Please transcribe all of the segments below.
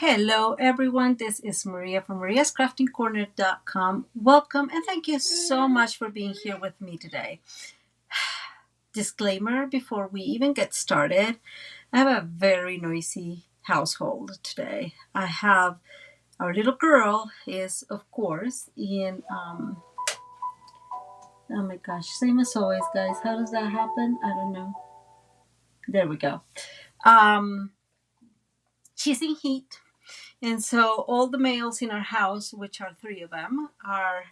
Hello, everyone. This is Maria from mariascraftingcorner.com. Welcome and thank you so much for being here with me today. Disclaimer before we even get started, I have a very noisy household today. I have our little girl is, of course, in, oh my gosh, same as always, guys. How does that happen? I don't know. There we go. She's in heat. And so all the males in our house, which are three of them, are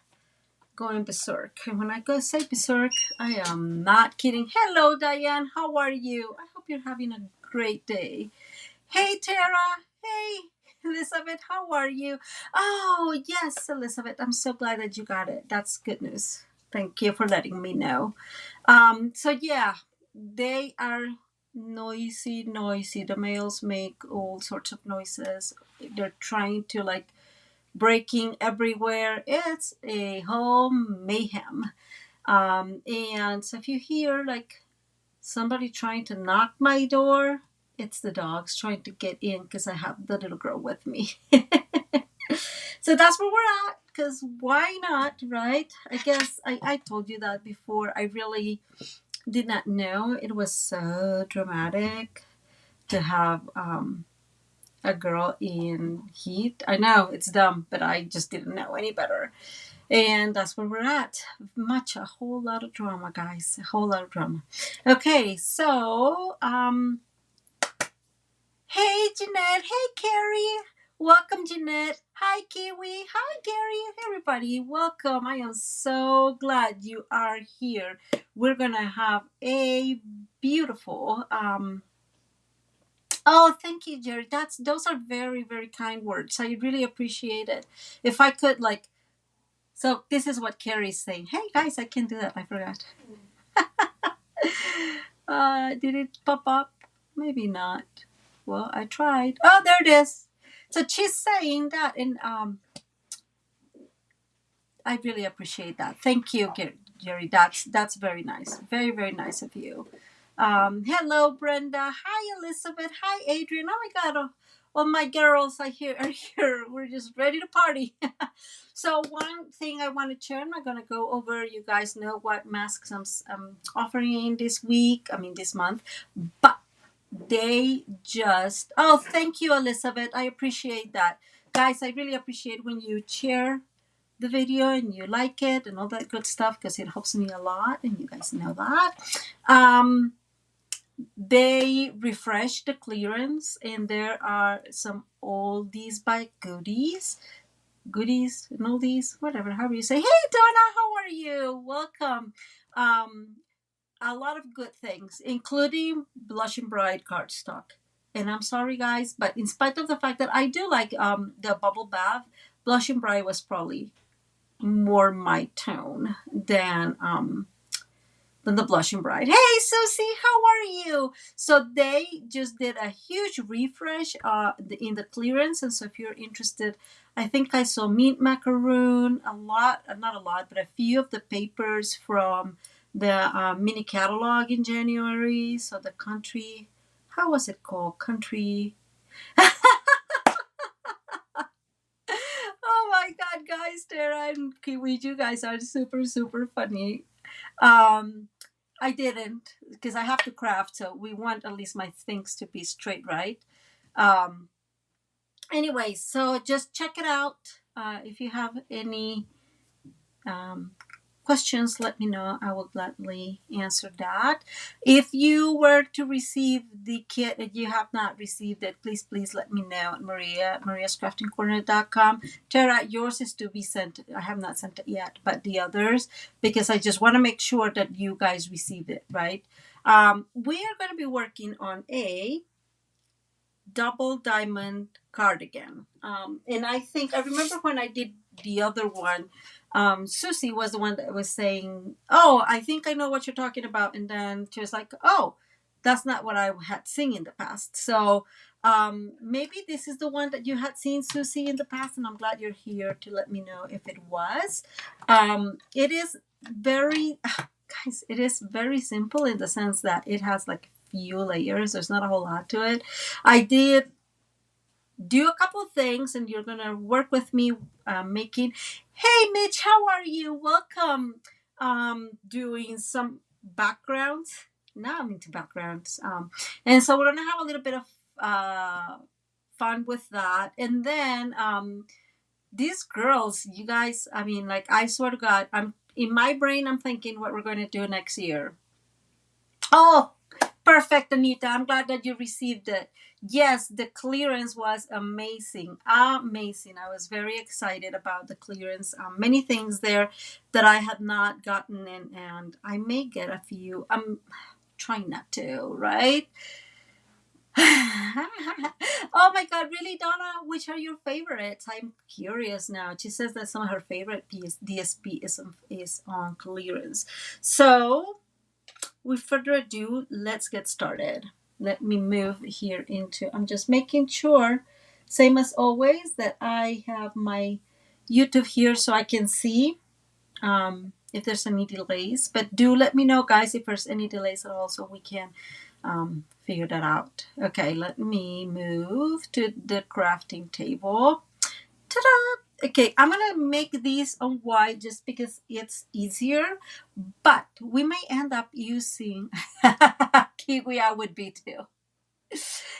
going berserk. And when I go say berserk, I am not kidding. Hello, Diane. How are you? I hope you're having a great day. Hey, Tara. Hey, Elizabeth. How are you? Oh, yes, Elizabeth. I'm so glad that you got it. That's good news. Thank you for letting me know. So yeah, they are noisy. The males make all sorts of noises. They're trying to breaking everywhere. It's a whole mayhem. And so if you hear somebody trying to knock my door, it's the dogs trying to get in because I have the little girl with me. So that's where we're at, because why not, right? I guess I told you that before. I really did not know it was so dramatic to have a girl in heat. I know it's dumb, but I just didn't know any better. And that's where we're at. A whole lot of drama, guys. A whole lot of drama. Okay, so, hey, Jeanette. Hey, Carrie. Welcome, Jeanette. Hi, Kiwi. Hi, Gary. Everybody, welcome. I am so glad you are here. We're going to have a beautiful, oh, thank you, Jerry. Those are very, very kind words. I really appreciate it. If I could so this is what Carrie's saying. Hey guys, I can't do that. I forgot. Did it pop up? Maybe not. Well, I tried. Oh, there it is. So she's saying that, and I really appreciate that. Thank you, Jerry. That's very nice. Very, very nice of you. Hello, Brenda. Hi, Elizabeth. Hi, Adrian. Oh my God. All my girls are here. We're just ready to party. So one thing I want to share, I'm not going to go over. You guys know what masks I'm offering this month. But they just, oh, thank you, Elizabeth. I appreciate that. Guys, I really appreciate when you share the video and you like it and all that good stuff, because it helps me a lot, and you guys know that. They refreshed the clearance, and there are some oldies by goodies and oldies, whatever, however you say. Hey, Donna, how are you? Welcome. A lot of good things, including Blushing Bride cardstock. And I'm sorry, guys, but in spite of the fact that I do like the bubble bath, Blushing Bride was probably more my tone than the Blushing Bride. Hey, Susie, how are you? So they just did a huge refresh in the clearance, and so if you're interested, I think I saw mint macaroon, a lot, not a lot, but a few of the papers from the mini catalog in January. So the country, how was it called? Country. Oh my God, guys, Tara and Kiwi, you guys are super, super funny. I didn't, because I have to craft, so we want at least my things to be straight, right? Anyway, so just check it out. If you have any questions, let me know. I will gladly answer that. If you were to receive the kit and you have not received it, please let me know. mariascraftingcorner.com. Tara, yours is to be sent. I have not sent it yet, but the others, because I just want to make sure that you guys received it, right? We are going to be working on a double diamond cardigan. And I remember when I did the other one, Susie was the one that was saying, oh, I think I know what you're talking about. And then she was like, oh, that's not what I had seen in the past. So maybe this is the one that you had seen, Susie, in the past. And I'm glad you're here to let me know if it was. It is very, guys, it is very simple in the sense that it has few layers. There's not a whole lot to it. I did do a couple of things, and you're gonna work with me making. Hey, Mitch, how are you? Welcome. Doing some backgrounds. Now I'm into backgrounds. And so we're gonna have a little bit of fun with that, and then these girls, you guys. I mean, like, I swear to God, I'm in my brain. I'm thinking what we're going to do next year. Oh, perfect, Anita. I'm glad that you received it. Yes, the clearance was amazing. Amazing. I was very excited about the clearance. Many things there that I had not gotten in, and I may get a few. I'm trying not to, right? Oh my God, really, Donna? Which are your favorites? I'm curious now. She says that some of her favorite DSP is on clearance. So, with further ado, let's get started. Let me move here into, I'm just making sure, same as always, that I have my YouTube here so I can see if there's any delays. But do let me know, guys, if there's any delays at all so we can figure that out. Okay, let me move to the crafting table. Ta-da! Okay, I'm gonna make these on white just because it's easier, but we may end up using kiwi. I would be too.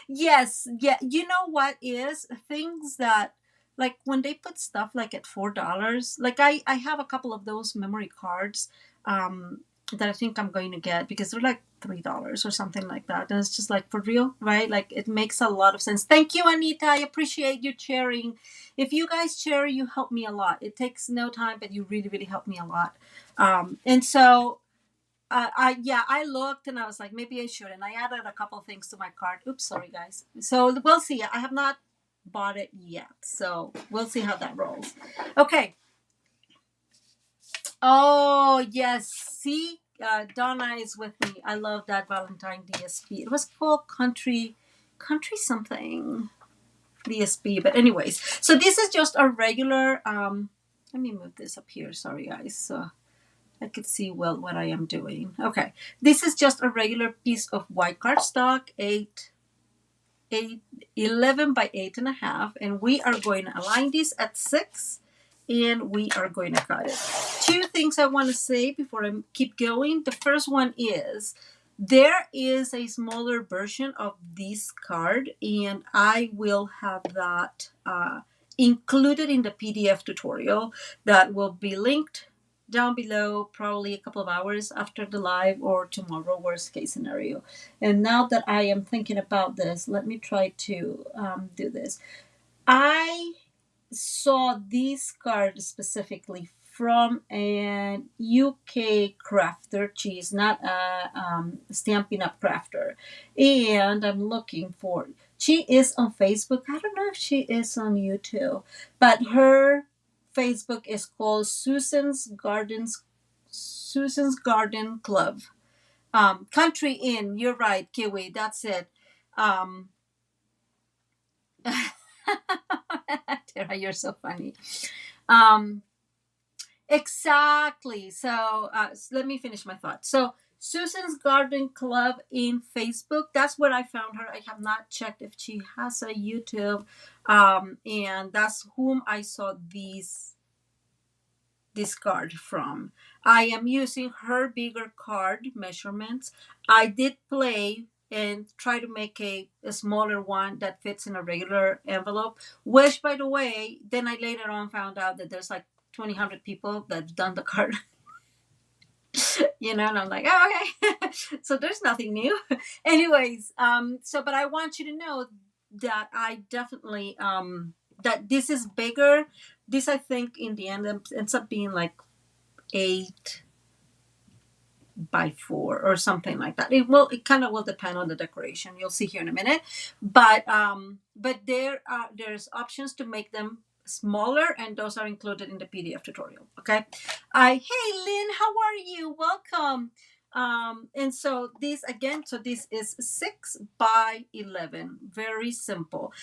Yes, yeah. You know what is things that, like, when they put stuff like at $4, like I have a couple of those memory cards that I think I'm going to get because they're like $3 or something like that, and it's just like, for real, right? Like, it makes a lot of sense. Thank you, Anita. I appreciate you sharing. If you guys share, you help me a lot. It takes no time, but you really, really help me a lot. And so I looked and I was like, maybe I should, and I added a couple of things to my cart. Oops, sorry guys. So we'll see. I have not bought it yet, so we'll see how that rolls. Okay. Oh yes, see, Donna is with me. I love that Valentine DSP. It was called country something DSP, but anyways. So this is just a regular. Let me move this up here. Sorry guys. So I could see well what I am doing. Okay, this is just a regular piece of white cardstock, 11 by 8.5, and we are going to align this at 6, and we are going to cut it. Two things I want to say before I keep going. The first one is there is a smaller version of this card, and I will have that included in the PDF tutorial that will be linked down below, probably a couple of hours after the live or tomorrow, worst case scenario. And now that I am thinking about this, let me try to do this. I saw this card specifically from an UK crafter. She's not a Stampin'Up crafter. And I'm looking for, she is on Facebook. I don't know if she is on YouTube, but her Facebook is called Susan's Garden Club. Country Inn. You're right, Kiwi. That's it. Tara, you're so funny. Exactly. So let me finish my thought. So Susan's Garden Club in Facebook. That's where I found her. I have not checked if she has a YouTube. And that's whom I saw this card from. I am using her bigger card measurements. I did play and try to make a smaller one that fits in a regular envelope, which, by the way, then I later on found out that there's like 2,000 people that've done the card. And I'm like, oh, okay. So there's nothing new. Anyways, but I want you to know that I definitely, that this is bigger. This, I think, in the end ends up being like 8 by 4 or something like that. It kind of will depend on the decoration. You'll see here in a minute. But there's options to make them smaller, and those are included in the PDF tutorial. Okay. Hey Lynn, how are you? Welcome. And so this is 6 by 11. Very simple.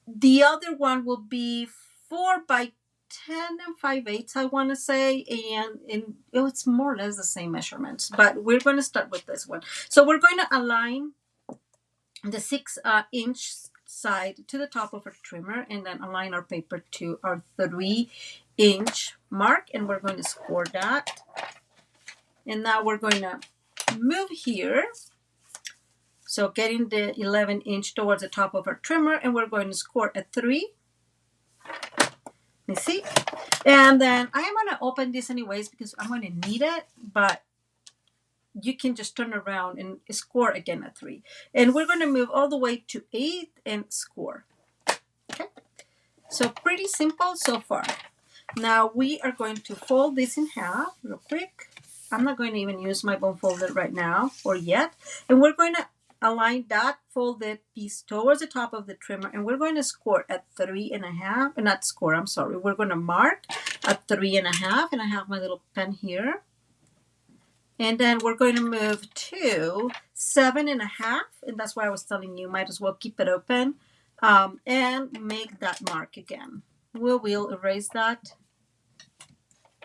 The other one will be 4 by 10 and 5/8, I want to say, and it's more or less the same measurements, but we're going to start with this one. So we're going to align the 6 inch side to the top of our trimmer and then align our paper to our 3-inch mark, and we're going to score that. And now we're going to move here. So getting the 11-inch towards the top of our trimmer, and we're going to score a 3. Let me see. And then I am going to open this anyways because I'm going to need it, but you can just turn around and score again a 3. And we're going to move all the way to 8 and score. Okay. So pretty simple so far. Now we are going to fold this in half real quick. I'm not going to even use my bone folder right now or yet. And we're going to align that folded piece towards the top of the trimmer, and we're going to score at 3.5. Not score, I'm sorry. We're going to mark at 3.5, and I have my little pen here. And then we're going to move to 7.5, and that's why I was telling you, might as well keep it open, and make that mark again. We will erase that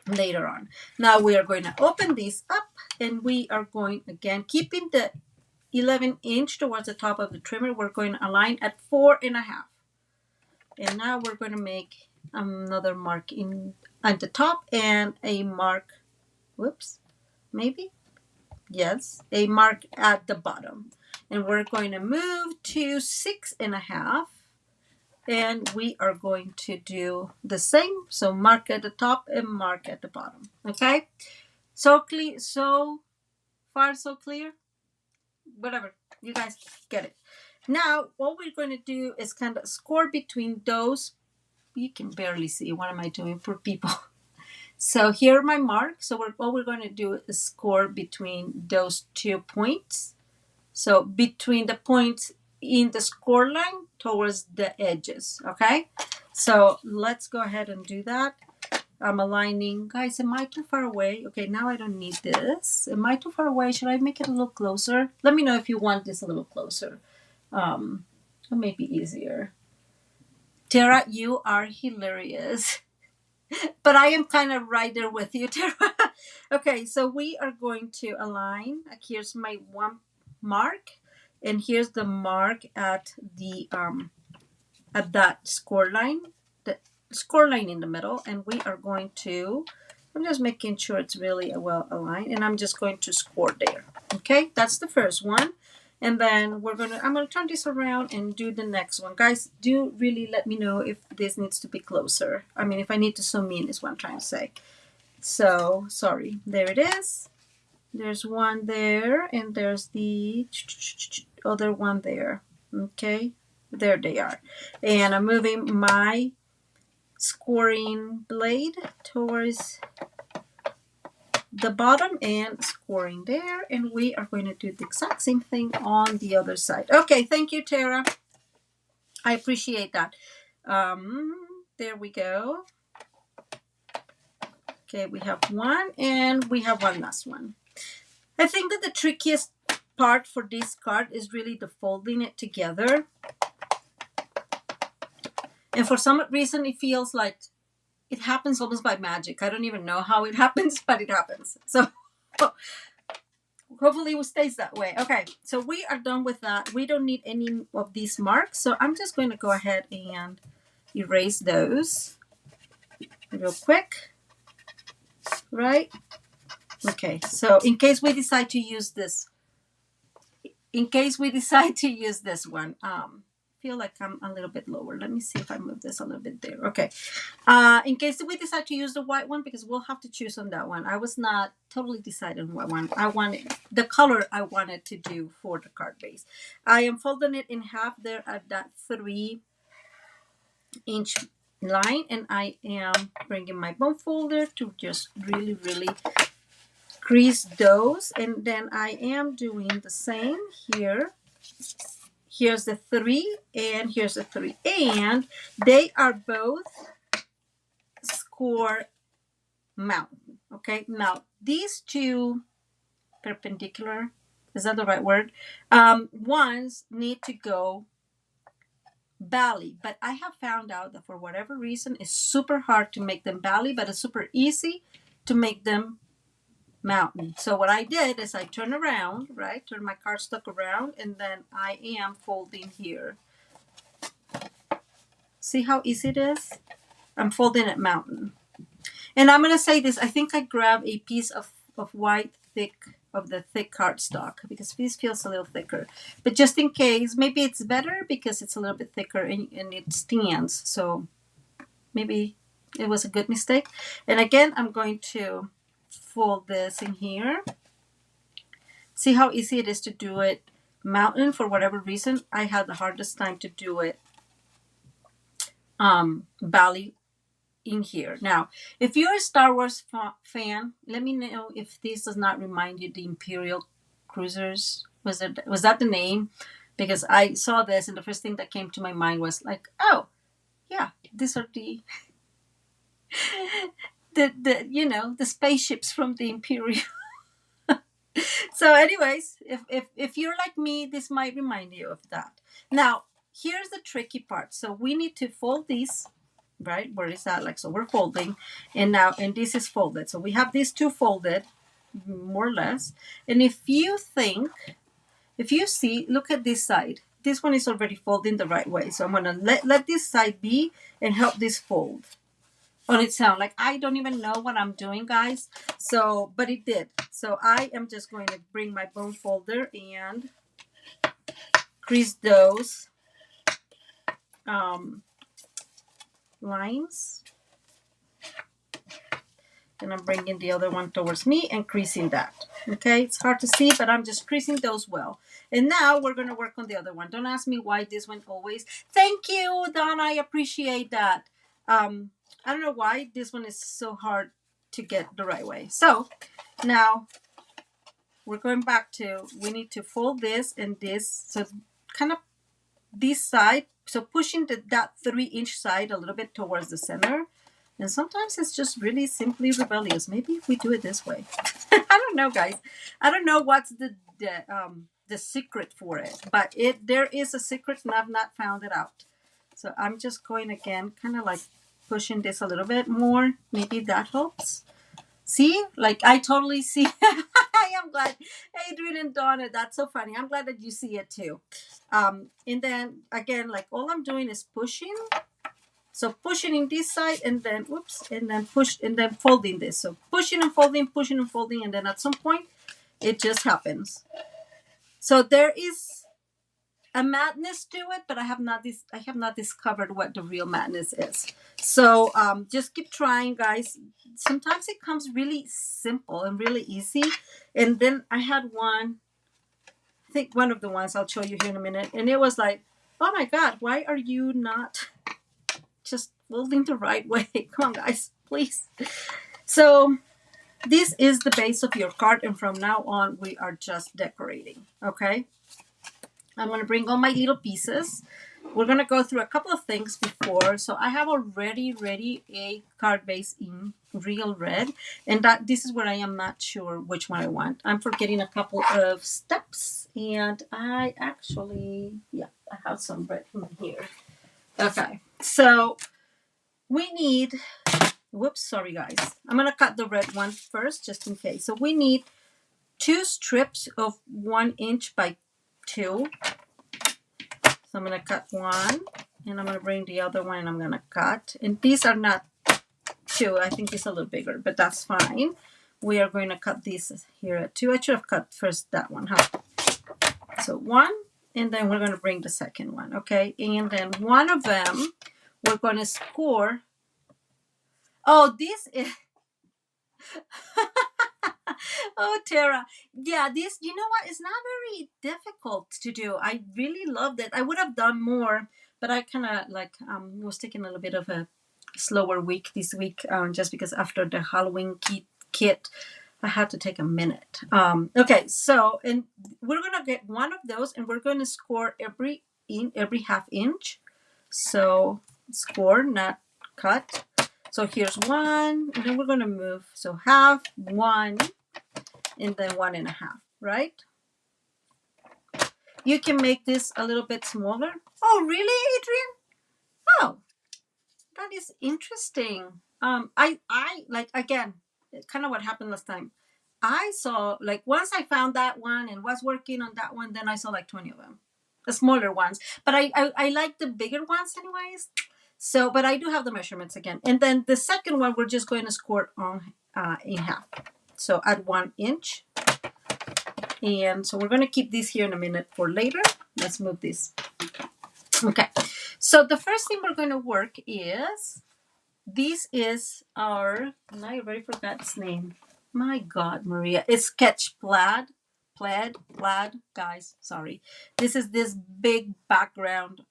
later on. Now we are going to open this up, and we are going, again, keeping the 11-inch towards the top of the trimmer, we're going to align at 4.5. And now we're going to make another mark at the top and a mark, whoops, maybe? Yes, a mark at the bottom. And we're going to move to 6.5. And we are going to do the same. So mark at the top and mark at the bottom. Okay? So clear, so far so clear? Whatever, you guys get it. Now, what we're going to do is kind of score between those. You can barely see. What am I doing for people? So here are my marks. So what we're going to do is score between those 2 points. So between the points in the score line towards the edges. Okay. So let's go ahead and do that. I'm aligning. Guys, am I too far away? Okay, now I don't need this. Am I too far away? Should I make it a little closer? Let me know if you want this a little closer. It may be easier. Tara, you are hilarious. But I am kind of right there with you, Tara. Okay, so we are going to align. Here's my one mark. And here's the mark at the at that score line. Score line in the middle, and we are going to, I'm just making sure it's really well aligned, and I'm just going to score there. Okay, that's the first one. And then I'm going to turn this around and do the next one. Guys, do really let me know if this needs to be closer. I mean, if I need to zoom in is what I'm trying to say. So, sorry. There it is. There's one there, and there's the other one there. Okay, there they are. And I'm moving my scoring blade towards the bottom and scoring there, and we are going to do the exact same thing on the other side. Okay, thank you, Tara. I appreciate that. There we go. Okay, we have one, and we have one last one. I think that the trickiest part for this card is really the folding it together. And for some reason, it feels like it happens almost by magic. I don't even know how it happens, but it happens. So hopefully it stays that way. Okay, so we are done with that. We don't need any of these marks. So I'm just going to go ahead and erase those real quick. Right? Okay, so in case we decide to use this, one, feel like I'm a little bit lower. Let me see if I move this a little bit there. Okay. In case we decide to use the white one, because we'll have to choose on that one. I was not totally decided on what one I wanted, the color I wanted to do for the card base. I am folding it in half there at that 3-inch line, and I am bringing my bone folder to just really, really crease those. And then I am doing the same here. Here's the 3, and here's the 3. And they are both score mountain. Okay, now these two perpendicular, is that the right word? Ones need to go valley, but I have found out that for whatever reason, it's super hard to make them valley, but it's super easy to make them mountain. So what I did is I turn around, right? Turn my cardstock around, and then I am folding here See how easy it is? I'm folding it mountain. And I'm going to say this. I think I grabbed a piece of white thick cardstock because this feels a little thicker. But just in case, maybe it's better because it's a little bit thicker and it stands. So maybe it was a good mistake. And again, I'm going to fold this in here. See how easy it is to do it mountain. For whatever reason, I had the hardest time to do it valley in here. Now, if you're a Star Wars fan, let me know if this does not remind you the Imperial Cruisers. Was that the name? Because I saw this and the first thing that came to my mind was like, oh, yeah, these are the the spaceships from the Imperial. So anyways, if you're like me, this might remind you of that. Now, here's the tricky part. So we need to fold these, right? Where is that? Like, so we're folding, and this is folded. So we have these two folded, more or less. And if you see, look at this side. This one is already folding the right way. So I'm gonna let this side be and help this fold on its own. Like, I don't even know what I'm doing, guys. So, but it did. So I am just going to bring my bone folder and crease those lines. And I'm bringing the other one towards me and creasing that. Okay, it's hard to see, but I'm just creasing those well. And now we're going to work on the other one. Don't ask me why this one always. Thank you, Don. I appreciate that. I don't know why this one is so hard to get the right way. So now we're going back to, we need to fold this and this. So kind of this side. So pushing that 3-inch side a little bit towards the center. And sometimes it's just really simply rebellious. Maybe if we do it this way. I don't know, guys. I don't know what's the secret for it. But there is a secret and I've not found it out. So I'm just going again, kind of like pushing this a little bit more. Maybe that helps. See? Like, I totally see. I am glad. Adrian and Donna, that's so funny. I'm glad that you see it too. And then, again, like, all I'm doing is pushing. So pushing in this side and then, whoops, and then push, and then folding this. So pushing and folding, and then at some point, it just happens. So there is a madness to it, but I have not discovered what the real madness is. So just keep trying, guys. Sometimes it comes really simple and really easy. And then I had one, I think one of the ones I'll show you here in a minute. And it was like, oh my God, why are you not just folding the right way? Come on, guys, please. So this is the base of your card. And from now on, we are just decorating. Okay. I'm going to bring all my little pieces. We're going to go through a couple of things before. So I have already ready a card base in real red. And this is where I am not sure which one I want. I'm forgetting a couple of steps. And I actually, yeah, I have some red in here. Okay. So we need, whoops, sorry guys. I'm going to cut the red one first just in case. So we need 2 strips of 1 inch by 2. So I'm going to cut one and I'm going to bring the other one and I'm going to cut. And these are not 2. I think it's a little bigger, but that's fine. We are going to cut these here at 2. I should have cut first that one, huh? So 1, and then we're going to bring the second one, okay? And then one of them, we're going to score. Oh, this is... Oh, Tara. Yeah, this, you know what? It's not very difficult to do. I really loved it. I would have done more, but I kind of like was taking a little bit of a slower week this week just because after the Halloween kit, I had to take a minute. Okay, so, and we're going to get one of those and we're going to score every 1/2 inch. So score, not cut. So here's 1, and then we're going to move. So 1/2, 1, and then 1 1/2, right? You can make this a little bit smaller. Oh, really, Adrian? Oh, that is interesting. I like, again, kind of what happened last time. I saw, like, once I found that one and was working on that one, then I saw like 20 of them, the smaller ones. But I like the bigger ones anyways. So, but I do have the measurements again. And then the second one, we're just going to score on in half. So at 1 inch. And so we're going to keep this here in a minute for later. Let's move this. Okay. So the first thing we're going to work is, this is our, and I already forgot its name. My God, Maria. It's sketch plaid, guys. Sorry. This is this big background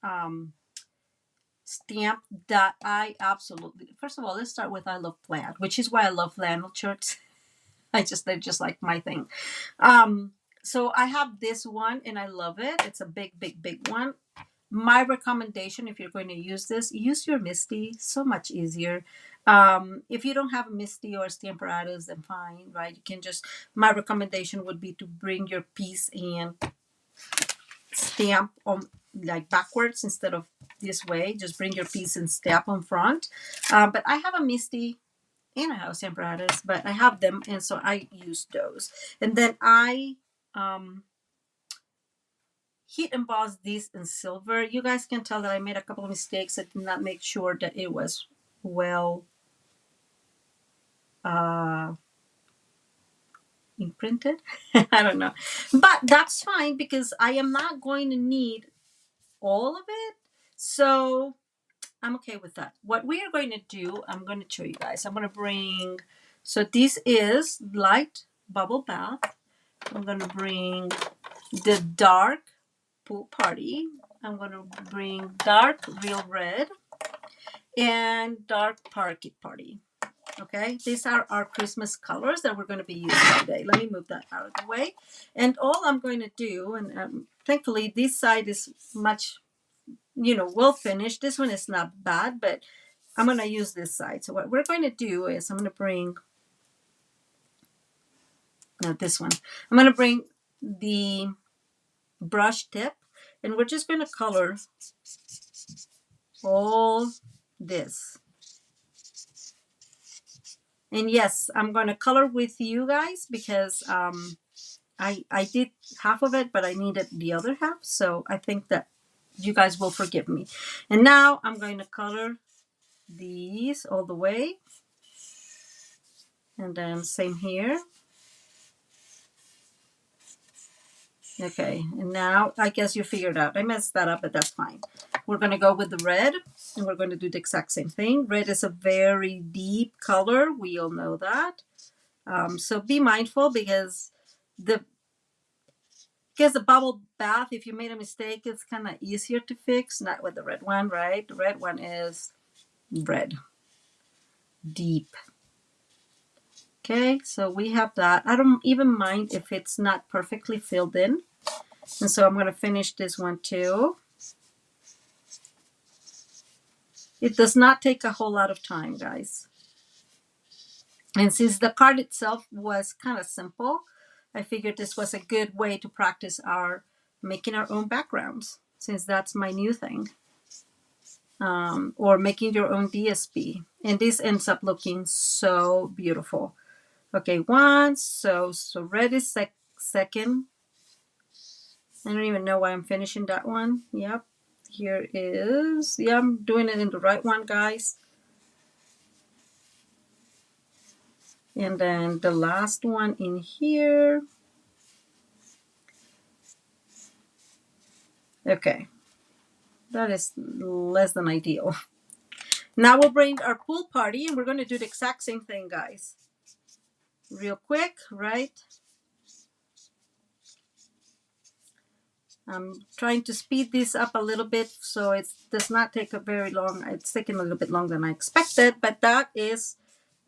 stamp that I absolutely, first of all, let's start with I love plaid, which is why I love flannel shirts. They're just like my thing. So I have this one and I love it. It's a big, big, big one. My recommendation, if you're going to use this, use your MISTI. So much easier. If you don't have a MISTI or Stampin'Up, then fine, right? You can just, my recommendation would be to bring your piece and stamp on like backwards instead of this way. Just bring your piece and stamp on front. But I have a MISTI and I have Stampin'Up, but I have them, and so I use those. And then I heat emboss these in silver. You guys can tell that I made a couple of mistakes. I did not make sure that it was well imprinted. I don't know, but that's fine because I am not going to need all of it, so I'm okay with that. What we are going to do, I'm going to show you guys. I'm going to bring, so this is light bubble bath. I'm going to bring the dark pool party. I'm going to bring dark real red and dark parquet party. Okay, these are our Christmas colors that we're going to be using today. Let me move that out of the way. And all I'm going to do, and thankfully this side is much, well finished. This one is not bad, but I'm going to use this side. So what we're going to do is I'm going to bring, no, this one. I'm going to bring the brush tip, and we're just going to color all this. And yes, I'm going to color with you guys because I did half of it, but I needed the other half. So I think that you guys will forgive me. And now I'm going to color these all the way. And then same here. Okay, and now I guess you figured out. I messed that up, but that's fine. We're going to go with the red, and we're going to do the exact same thing. Red is a very deep color. We all know that. So be mindful because the bubble bath, if you made a mistake, it's kind of easier to fix. Not with the red one, right? The red one is red, deep. Okay, so we have that. I don't even mind if it's not perfectly filled in. And so I'm going to finish this one too. It does not take a whole lot of time, guys. And since the card itself was kind of simple, I figured this was a good way to practice our making our own backgrounds, since that's my new thing. Or making your own DSP. And this ends up looking so beautiful. Okay, one, so red is second. I don't even know why I'm finishing that one. Yep, here is, yeah, I'm doing it in the right one, guys. And then the last one in here. Okay, that is less than ideal. Now we'll bring our pool party and we're going to do the exact same thing, guys. Real quick, right? I'm trying to speed this up a little bit so it does not take a very long. It's taking a little bit longer than I expected, but that is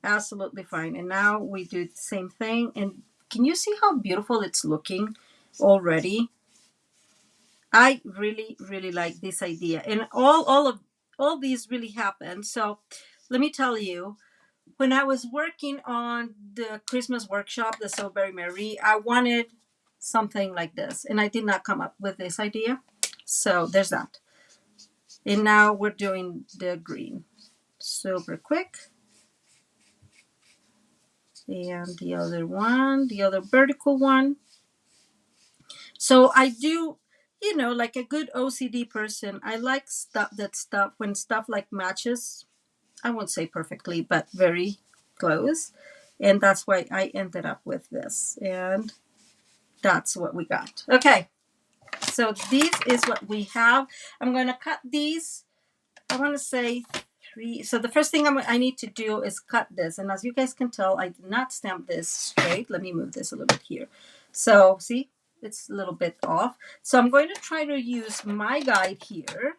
absolutely fine. And now we do the same thing. And can you see how beautiful it's looking already? I really, really like this idea. And all these really happened. So let me tell you, when I was working on the Christmas workshop, the So Very Merry, I wanted something like this. And I did not come up with this idea. So there's that. And now we're doing the green. Super quick. And the other one, the other vertical one. So I do, you know, like a good OCD person, I like stuff when stuff like matches. I won't say perfectly, but very close. And that's why I ended up with this. And that's what we got. Okay. So this is what we have. I'm going to cut these. I want to say 3. So the first thing I need to do is cut this. And as you guys can tell, I did not stamp this straight. Let me move this a little bit here. So see, it's a little bit off. So I'm going to try to use my guide here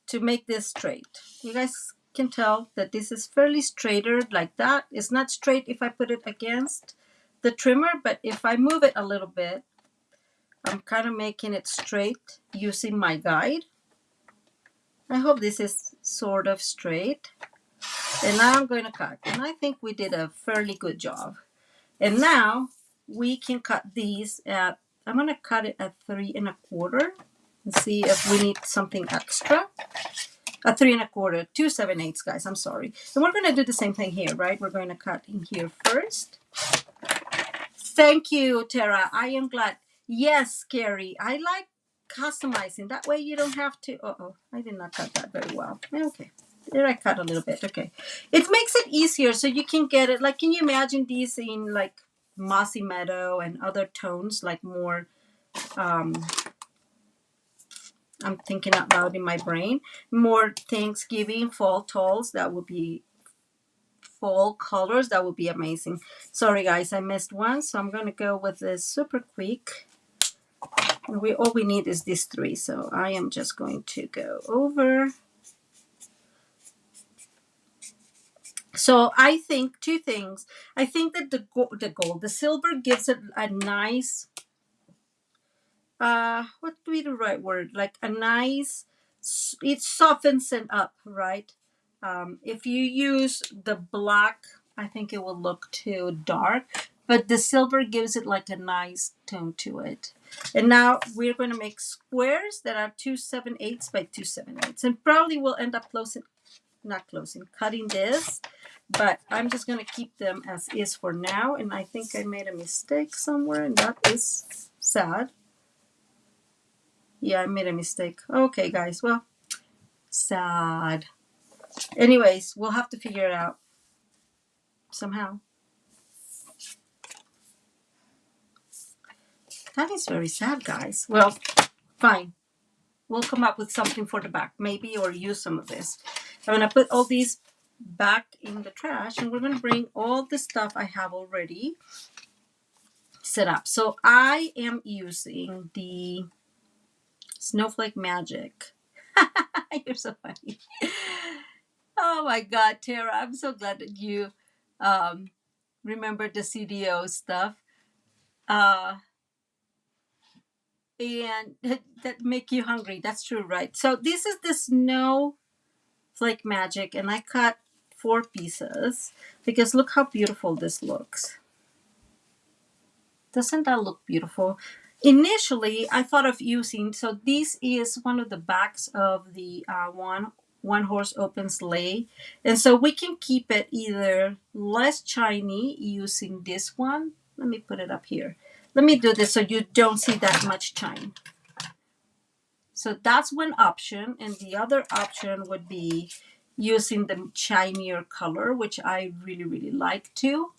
to make this straight. You guys can tell that this is fairly straighter like that. It's not straight if I put it against the trimmer, but if I move it a little bit, I'm kind of making it straight using my guide. I hope this is sort of straight. And now I'm going to cut. And I think we did a fairly good job. And now we can cut these at, I'm going to cut it at 3 1/4 and see if we need something extra. A 3 1/4, 2 7/8, guys. I'm sorry. And we're going to do the same thing here, right? We're going to cut in here first. Thank you, Tara. I am glad. Yes, Carrie. I like customizing. That way you don't have to. I did not cut that very well. Okay. There I cut a little bit. Okay. It makes it easier so you can get it. Like, can you imagine these in like mossy meadow and other tones, like more, I'm thinking out loud in my brain, more Thanksgiving fall tones. That would be fall colors. That would be amazing. Sorry, guys, I missed one. So I'm going to go with this super quick. And all we need is these 3. So I am just going to go over. So I think 2 things. I think that the silver gives it a nice, what would be the right word? Like a nice, it softens it up, right? If you use the black, I think it will look too dark, but the silver gives it like a nice tone to it. And now we're going to make squares that are 2 7/8 by 2 7/8, and probably we'll end up cutting this, but I'm just going to keep them as is for now. And I think I made a mistake somewhere, and that is sad. Yeah, I made a mistake. Okay, guys, well, sad. Anyways, we'll have to figure it out somehow. That is very sad, guys. Well, fine. We'll come up with something for the back, maybe, or use some of this. I'm going to put all these back in the trash, and we're going to bring all the stuff I have already set up. So I am using the Snowflake Magic. You're so funny. Oh my God, Tara, I'm so glad that you remembered the CDO stuff. And that make you hungry. That's true, right? So this is the Snowflake Magic, and I cut 4 pieces because look how beautiful this looks. Doesn't that look beautiful? Initially, I thought of using, so this is one of the backs of the one horse open sleigh. And so we can keep it either less shiny using this one. Let me put it up here. Let me do this so you don't see that much shine. So that's one option. And the other option would be using the shinier color, which I really, really like too.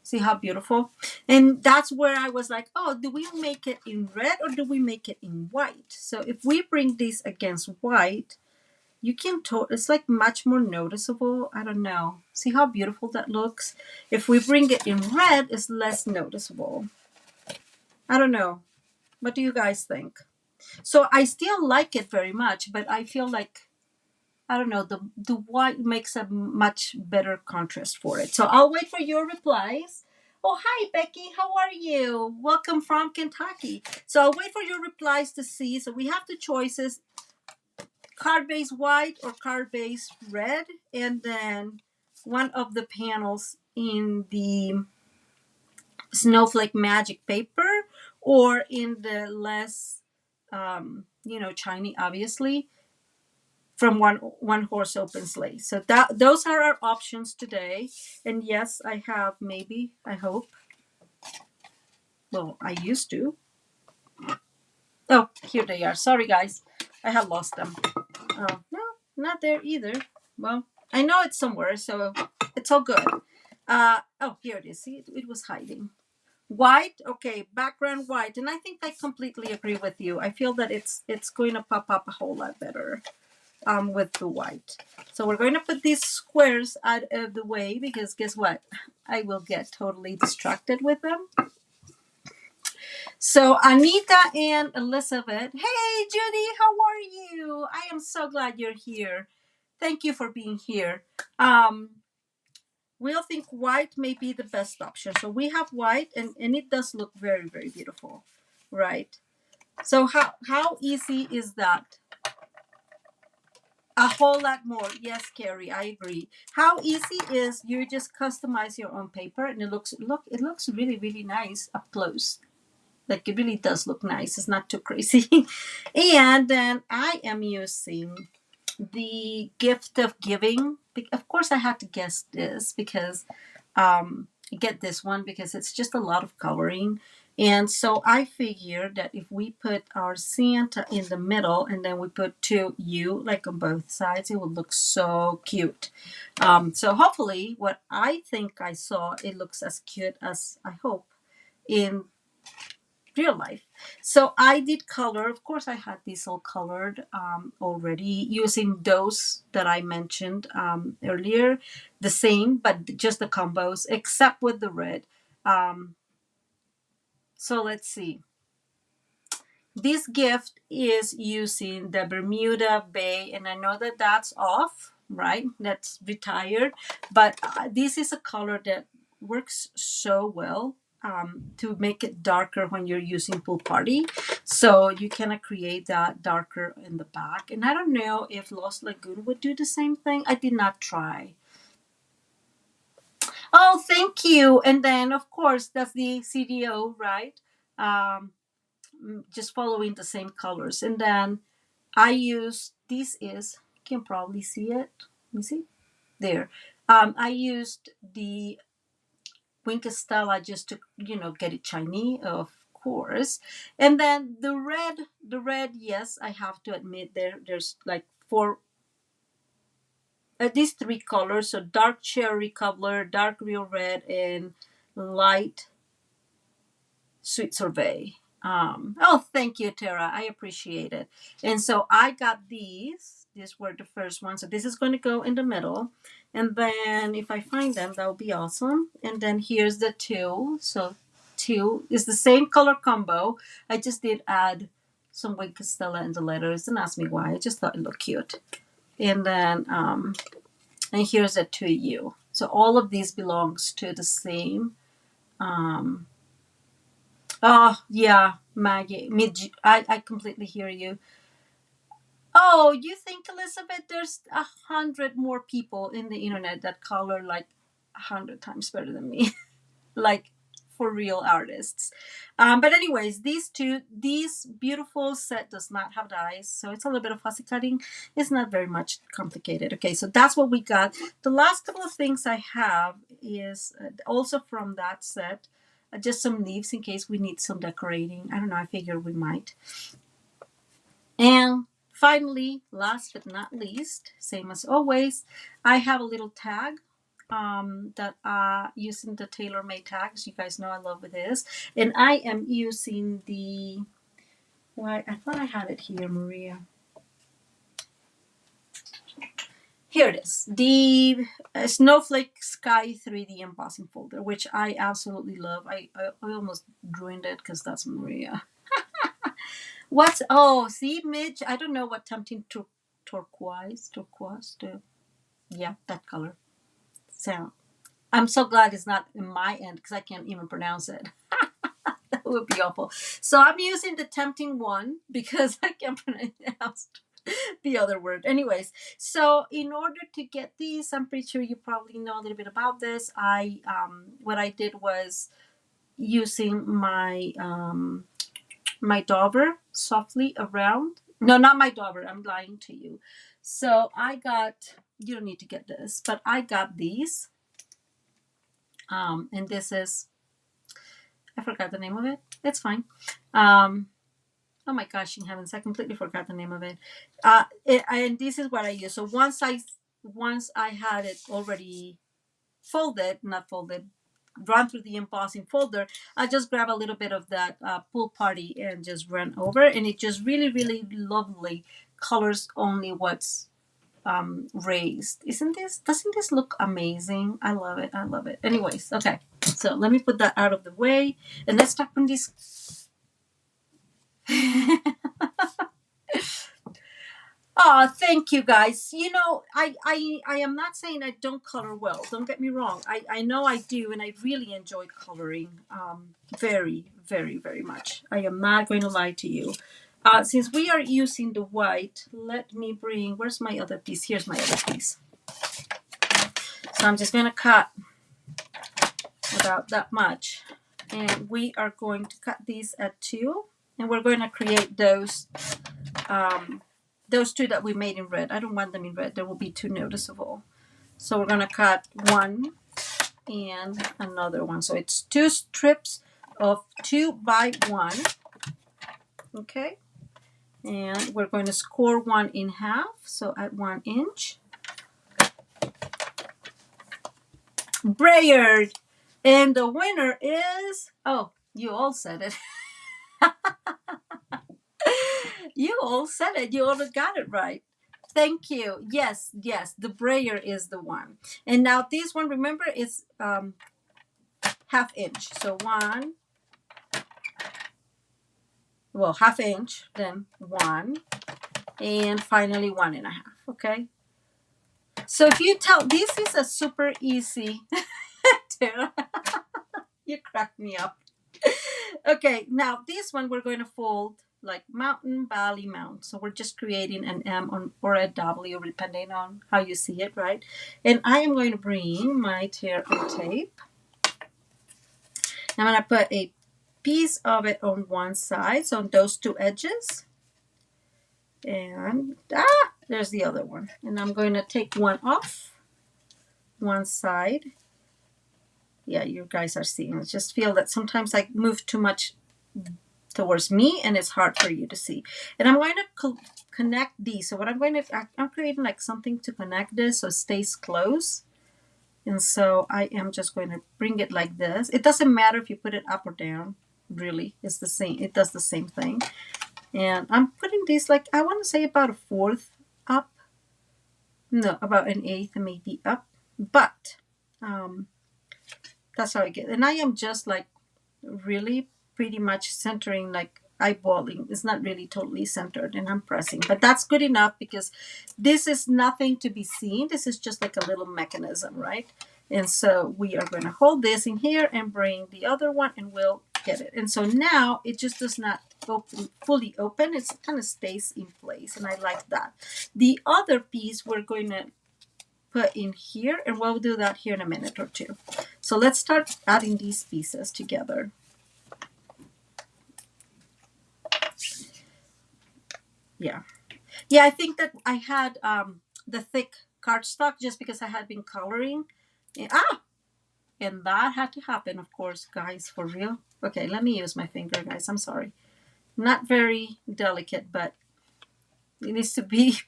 See how beautiful? And that's where I was like, oh, do we make it in red or do we make it in white? So if we bring this against white, you can, it's like much more noticeable. I don't know. See how beautiful that looks? If we bring it in red, it's less noticeable. I don't know. What do you guys think? So I still like it very much, but I feel like, I don't know, the white makes a much better contrast for it. So I'll wait for your replies. Oh, hi, Becky. How are you? Welcome from Kentucky. So I'll wait for your replies to see. So we have the choices, card-based white or card-based red. And then one of the panels in the Snowflake Magic paper or in the less, shiny, obviously, from one horse open sleigh. So those are our options today. And yes, I have maybe, I hope, Well, I used to. Oh, here they are. Sorry, guys. I have lost them. Oh, no, not there either. Well, I know it's somewhere, so it's all good. Oh, here it is. See, it was hiding. White, okay, background white, and I think I completely agree with you. I feel that it's going to pop up a whole lot better with the white. So we're going to put these squares out of the way because guess what? I will get totally distracted with them. So Anita and Elizabeth, hey Judy, how are you? I am so glad you're here. Thank you for being here. We'll think white may be the best option. So we have white and it does look very, very beautiful, right? So how easy is that? A whole lot more. Yes, Carrie, I agree. How easy is you just customize your own paper and it looks really, really nice up close. Like it really does look nice. It's not too crazy. And then I am using the gift of giving. Of course, I had to guess this because get this one because it's just a lot of coloring. And so I figured that if we put our Santa in the middle and then we put two U like on both sides, it would look so cute. So hopefully what I think I saw, it looks as cute as I hope in real life. So I did color. Of course, I had these all colored already using those that I mentioned earlier. The same, but just the combos, except with the red. So let's see. This gift is using the Bermuda Bay, and I know that that's off, right? That's retired, but this is a color that works so well to make it darker when you're using Pool Party. So you can create that darker in the back. And I don't know if Lost Lagoon would do the same thing. I did not try. Oh, thank you. And then, of course, that's the CDO, right? Um, just following the same colors. And then I use, this is, you can probably see it. Let me see. There. I used the Wink Stella just to, get it shiny, of course. And then the red, yes, I have to admit there's like four, these three colors. So dark cherry color, dark real red, and light sweet sorbet. Oh, thank you, Tara. I appreciate it. And so I got these. These were the first ones. So this is going to go in the middle. And then if I find them, that would be awesome. And then here's the two. So two is the same color combo. I just did add some Wink Castella in the letters. Don't ask me why. I just thought it looked cute. And then, and here's a 2U. So all of these belongs to the same, oh, yeah, Maggie. I completely hear you. Oh, you think, Elizabeth, there's 100 more people in the internet that color like 100 times better than me, like for real artists. But anyways, these beautiful set does not have dyes, so it's a little bit of fussy cutting. It's not very much complicated. Okay, so that's what we got. The last couple of things I have is also from that set. Just some leaves in case we need some decorating. I don't know. I figure we might. And finally, last but not least, same as always, I have a little tag that using the tailor-made tags. You guys know I love this. And I am using the, why, I thought I had it here, Maria. Here it is, the Snowflake Sky 3D embossing folder, which I absolutely love. I almost ruined it because that's Maria. What's, oh, see, Midge, I don't know what tempting turquoise, yeah, that color. So I'm so glad it's not in my end because I can't even pronounce it. That would be awful. So I'm using the tempting one because I can't pronounce the other word. Anyways, so in order to get these, I'm pretty sure you probably know a little bit about this. What I did was using my dauber softly around. No, not my dauber. I'm lying to you. So I got, you don't need to get this, but I got these. And this is, I forgot the name of it. It's fine. Oh my gosh, in heavens, I completely forgot the name of it. And this is what I use. So once I had it already folded, not folded, run through the embossing folder, I just grab a little bit of that pool party and just run over, and it just really, really lovely colors only what's raised. Doesn't this look amazing? I love it. I love it. Anyways, okay. So let me put that out of the way, and let's start on this. Oh, thank you guys. You know, I am not saying I don't color well. Don't get me wrong. I know I do, and I really enjoy coloring very, very, very much. I am not going to lie to you. Since we are using the white, let me bring, where's my other piece? Here's my other piece. So I'm just going to cut about that much. And we are going to cut these at 2. And we're going to create those two that we made in red. I don't want them in red. They will be too noticeable. So we're going to cut 1 and another one. So it's 2 strips of 2 by 1. Okay. And we're going to score 1 in half. So at 1 inch. Brayered. And the winner is, oh, you all said it. You all said it. You all got it right. Thank you. Yes, the brayer is the one. And now this one, remember, is half inch. So 1, well, half inch, then 1, and finally 1.5. Okay. So if you tell, this is a super easy. You cracked me up. Okay, now this one we're going to fold like mountain, valley, mount. So we're just creating an M or a W depending on how you see it, right? And I am going to bring my tear and tape. I'm going to put a piece of it on one side, so on those 2 edges. And there's the other one. And I'm going to take one off one side. Yeah, you guys are seeing. I just feel that sometimes I move too much towards me and it's hard for you to see. And I'm going to connect these. So what I'm creating like something to connect this so it stays close. And so I am just going to bring it like this. It doesn't matter if you put it up or down, really. It's the same. It does the same thing. And I'm putting these like, I want to say about 1/4 up. No, about 1/8 maybe up. But that's how I get. And I am just like really pretty much centering, like eyeballing. It's not really totally centered, and I'm pressing. But that's good enough because this is nothing to be seen. This is just like a little mechanism, right? And so we are going to hold this in here and bring the other one and we'll get it. And so now it just does not fully open. It kind of stays in place, and I like that. The other piece we're going to put in here, and we'll do that here in a minute or 2. So let's start adding these pieces together. Yeah, I think that I had the thick cardstock just because I had been coloring. And that had to happen, of course, guys, for real. Okay, let me use my finger, guys. I'm sorry. Not very delicate, but it needs to be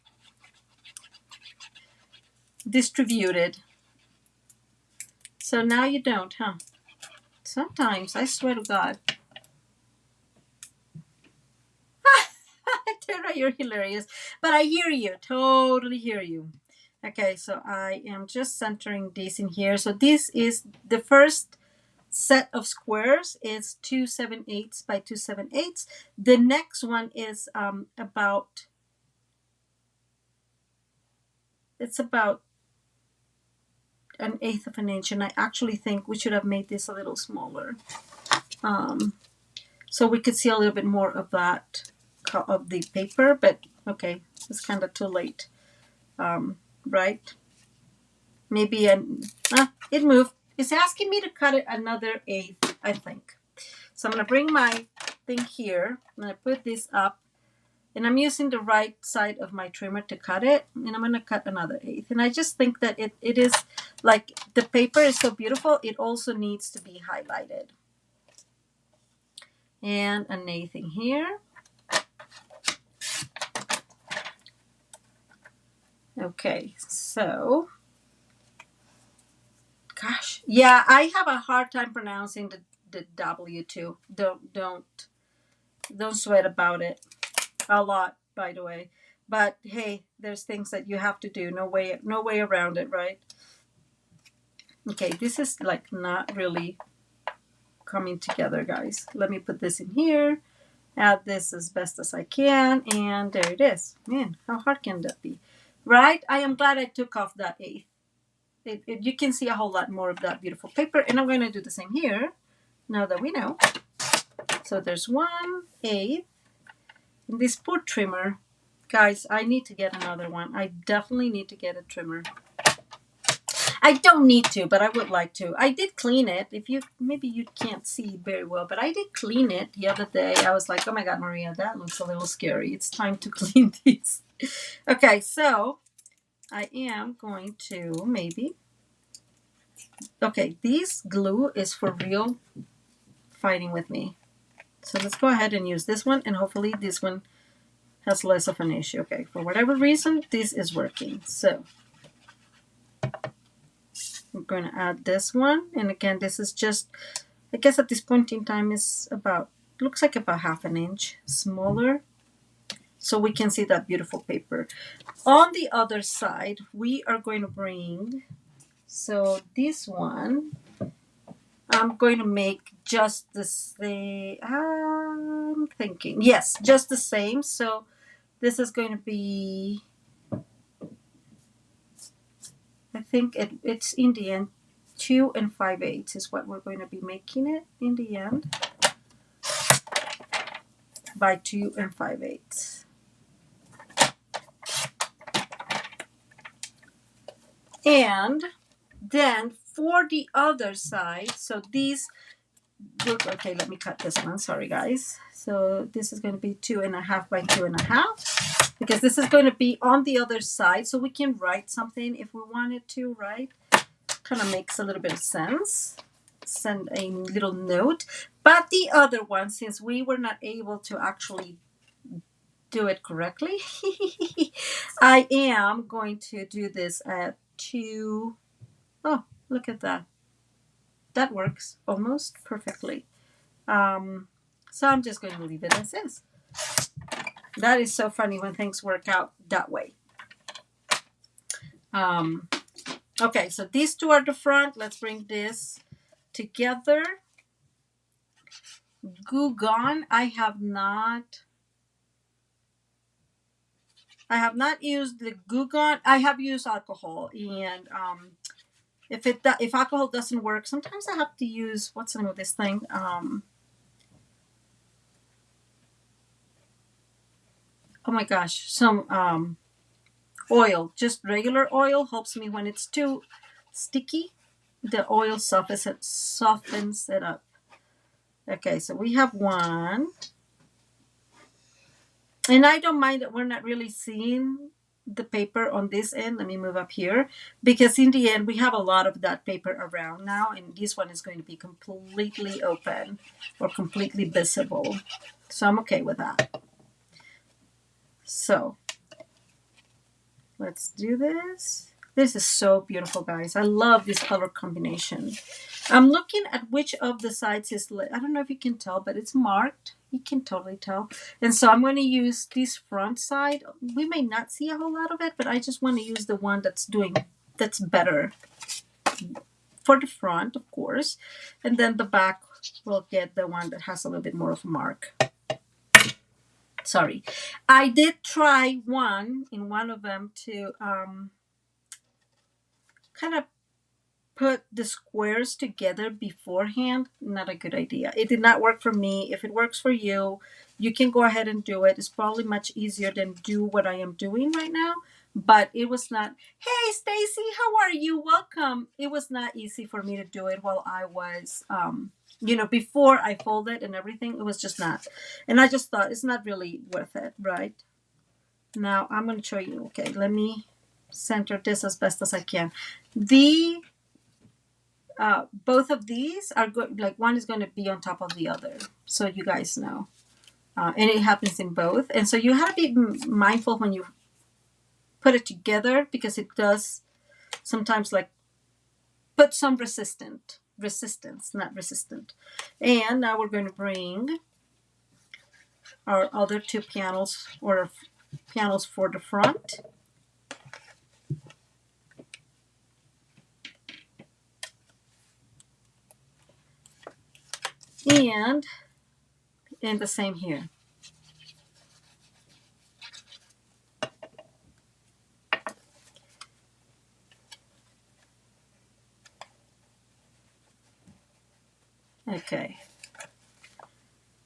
distributed. So now you don't, huh? Sometimes, I swear to God. Tara, you're hilarious. But I hear you, totally hear you. Okay, so I am just centering this in here. So this is the first set of squares. It's 2 7/8 by 2 7/8. The next one is about 1/8 of an inch, and I actually think we should have made this a little smaller, so we could see a little bit more of that of the paper. But okay, it's kind of too late, right? Maybe it moved. It's asking me to cut it another 1/8, I think. So I'm gonna bring my thing here. I'm gonna put this up. And I'm using the right side of my trimmer to cut it. And I'm going to cut another 1/8. And I just think that it is like the paper is so beautiful. It also needs to be highlighted. and an eighth in here. Okay, so, gosh, yeah, I have a hard time pronouncing the W too. Don't sweat about it. A lot, by the way. But hey, there's things that you have to do. No way around it, right? Okay, this is like not really coming together, guys. Let me put this in here. Add this as best as I can, and there it is. Man, how hard can that be? Right? I am glad I took off that eighth. You can see a whole lot more of that beautiful paper, and I'm going to do the same here, now that we know. So there's 1/8. And this poor trimmer, guys, I need to get another one. I definitely need to get a trimmer. I don't need to, but I would like to. I did clean it. Maybe you can't see very well, but I did clean it the other day. I was like, oh my God, Maria, that looks a little scary. It's time to clean these. Okay, so I am going to maybe. Okay, this glue is for real fighting with me. So let's go ahead and use this one, and hopefully this one has less of an issue. Okay, for whatever reason, this is working. So I'm going to add this one. And again, this is just, I guess at this point in time, is about, looks like about 1/2 inch smaller. So we can see that beautiful paper. On the other side, we are going to bring, so this one, I'm going to make just the same, I'm thinking, yes, just the same. So this is going to be, I think it's in the end 2 5/8 is what we're going to be making it in the end, by 2 5/8. And then for the other side, so these, okay, let me cut this one. Sorry, guys. So this is going to be 2.5 by 2.5, because this is going to be on the other side. So we can write something if we wanted to, right? Kind of makes a little bit of sense. Send a little note. But the other one, since we were not able to actually do it correctly, I am going to do this at 2. Oh, look at that. That works almost perfectly. So I'm just going to leave it as is. That is so funny when things work out that way. Okay, so these two are the front. Let's bring this together. Glue Gone. I have not used the Glue Gone. I have used alcohol, and if alcohol doesn't work, sometimes I have to use, what's the name of this thing? Oh my gosh, some oil. Just regular oil helps me when it's too sticky. The oil softens it up. Okay, so we have one. And I don't mind that we're not really seeing the paper on this end. Let me move up here, because in the end we have a lot of that paper around now, and this one is going to be completely open or completely visible. So I'm okay with that. So let's do this. This is so beautiful, guys. I love this color combination. I'm looking at which of the sides is lit. I don't know if you can tell, but it's marked. You can totally tell. And so I'm going to use this front side. We may not see a whole lot of it, but I just want to use the one that's better for the front, of course. And then the back will get the one that has a little bit more of a mark. Sorry. I did try one of them to kind of put the squares together beforehand. Not a good idea. It did not work for me. If it works for you, you can go ahead and do it. It's probably much easier than do what I am doing right now. But it was not. Hey, Stacy, how are you? Welcome. It was not easy for me to do it while I was, before I folded and everything. It was just not. And I just thought it's not really worth it, right? Now I'm going to show you. Okay, let me center this as best as I can. The both of these are good. Like one is going to be on top of the other, so you guys know. And it happens in both. And so you have to be mindful when you put it together, because it does sometimes like put some resistance, not resistant. And now we're going to bring our other two panels, or panels for the front. And the same here. Okay.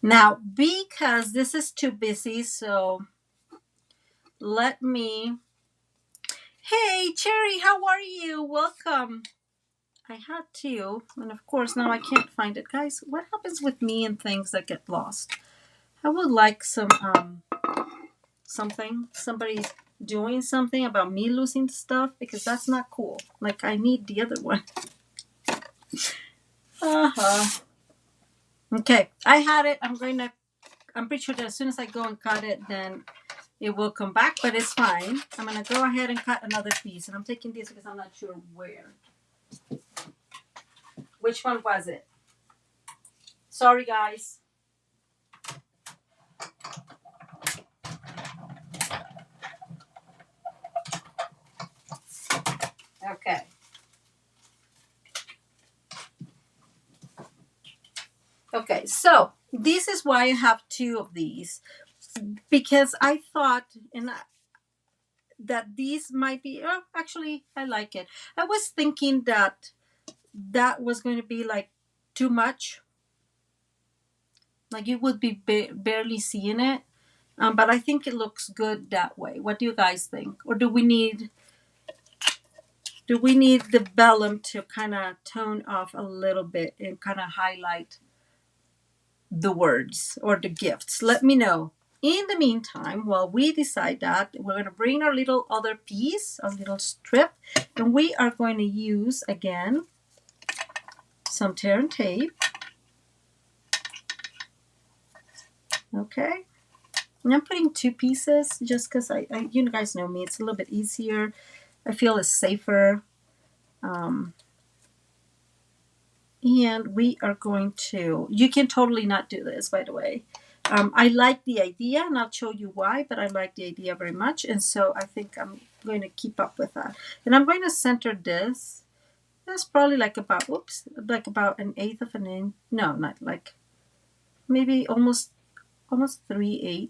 Now, because this is too busy, so let me... Hey, Cherry, how are you? Welcome. I had to, and of course now I can't find it. Guys, what happens with me and things that get lost? I would like somebody doing something about me losing stuff, because that's not cool. Like, I need the other one. Okay, I had it. I'm pretty sure that as soon as I go and cut it, then it will come back, but it's fine. I'm going to go ahead and cut another piece, and I'm taking this because I'm not sure where. Which one was it? Sorry, guys. Okay. Okay, so this is why I have two of these, because I thought that these might be, actually, I like it. I was thinking that was going to be like too much. Like you would be barely seeing it. But I think it looks good that way. What do you guys think? Or do we need the vellum to kind of tone off a little bit and kind of highlight the words or the gifts? Let me know. In the meantime, while we decide that, we're going to bring our little other piece, a little strip, and we are going to use, again, some tear and tape. Okay. And I'm putting two pieces just because you guys know me, it's a little bit easier. I feel it's safer. And we are going to, you can totally not do this, by the way. I like the idea, and I'll show you why, but I like the idea very much. And so I think I'm going to keep up with that. And I'm going to center this. That's probably like about, like about 1/8 of an inch. No, not like, maybe almost 3/8,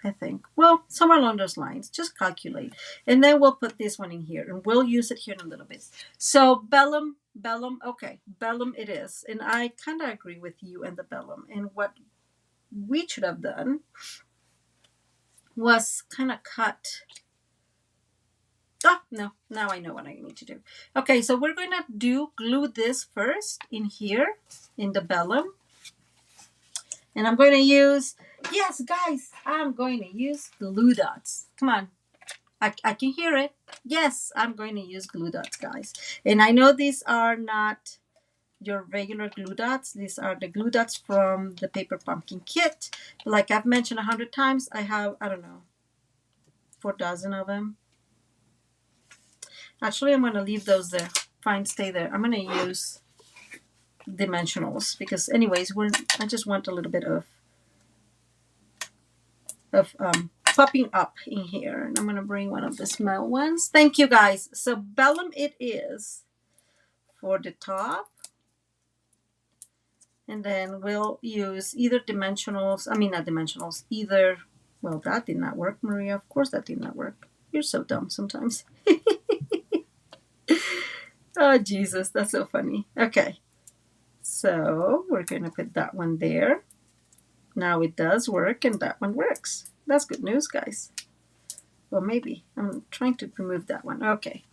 I think. Well, somewhere along those lines. Just calculate. And then we'll put this one in here, and we'll use it here in a little bit. So vellum, okay, vellum it is. And I kind of agree with you and the vellum. And what we should have done was kind of cut. Oh, no, now I know what I need to do. Okay, so we're going to glue this first in here, in the vellum. And I'm going to use, yes, guys, I'm going to use glue dots. Come on. I can hear it. Yes, I'm going to use glue dots, guys. And I know these are not your regular glue dots. These are the glue dots from the Paper Pumpkin kit. Like I've mentioned 100 times, I have, I don't know, 4 dozen of them. Actually, I'm going to leave those there. Fine, stay there. I'm going to use dimensionals because anyways, I just want a little bit of popping up in here. And I'm going to bring one of the small ones. Thank you, guys. So vellum it is for the top. And then we'll use either dimensionals. I mean, not dimensionals. Either, well, that did not work, Maria. Of course that did not work. You're so dumb sometimes. Oh, Jesus. That's so funny. Okay. So we're going to put that one there. Now it does work, and that one works. That's good news, guys. Well, maybe. I'm trying to remove that one. Okay.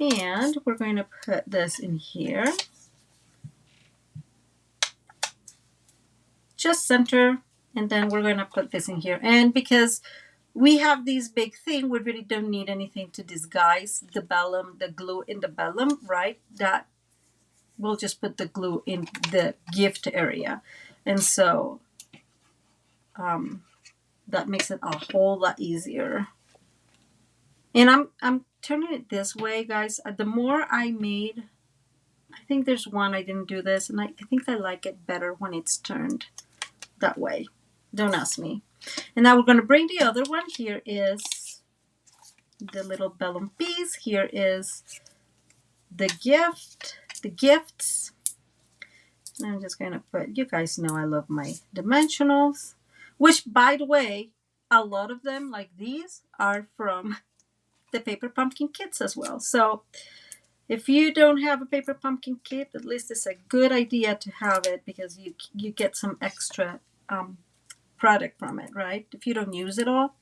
And we're going to put this in here. Just center, and then we're going to put this in here. And because we have this big thing. We really don't need anything to disguise the vellum, the glue in the vellum, right? That we'll just put the glue in the gift area. And so that makes it a whole lot easier. And I'm turning it this way, guys. The more I made, I think there's one I didn't do this, and I think I like it better when it's turned that way. Don't ask me. And now we're going to bring the other one. Here is the little vellum piece. Here is the gifts. And I'm just going to put, you guys know I love my dimensionals, which, by the way, a lot of them, like these, are from the paper pumpkin kits as well. So if you don't have a paper pumpkin kit, at least it's a good idea to have it, because you get some extra product from it, right? If you don't use it all,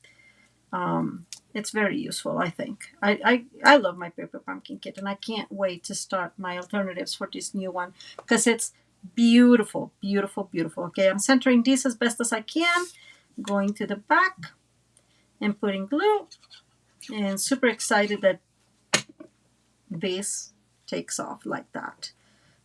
it's very useful, I think. I love my paper pumpkin kit, and I can't wait to start my alternatives for this new one, because it's beautiful, beautiful, beautiful. Okay, I'm centering this as best as I can, going to the back and putting glue, and super excited that this takes off like that.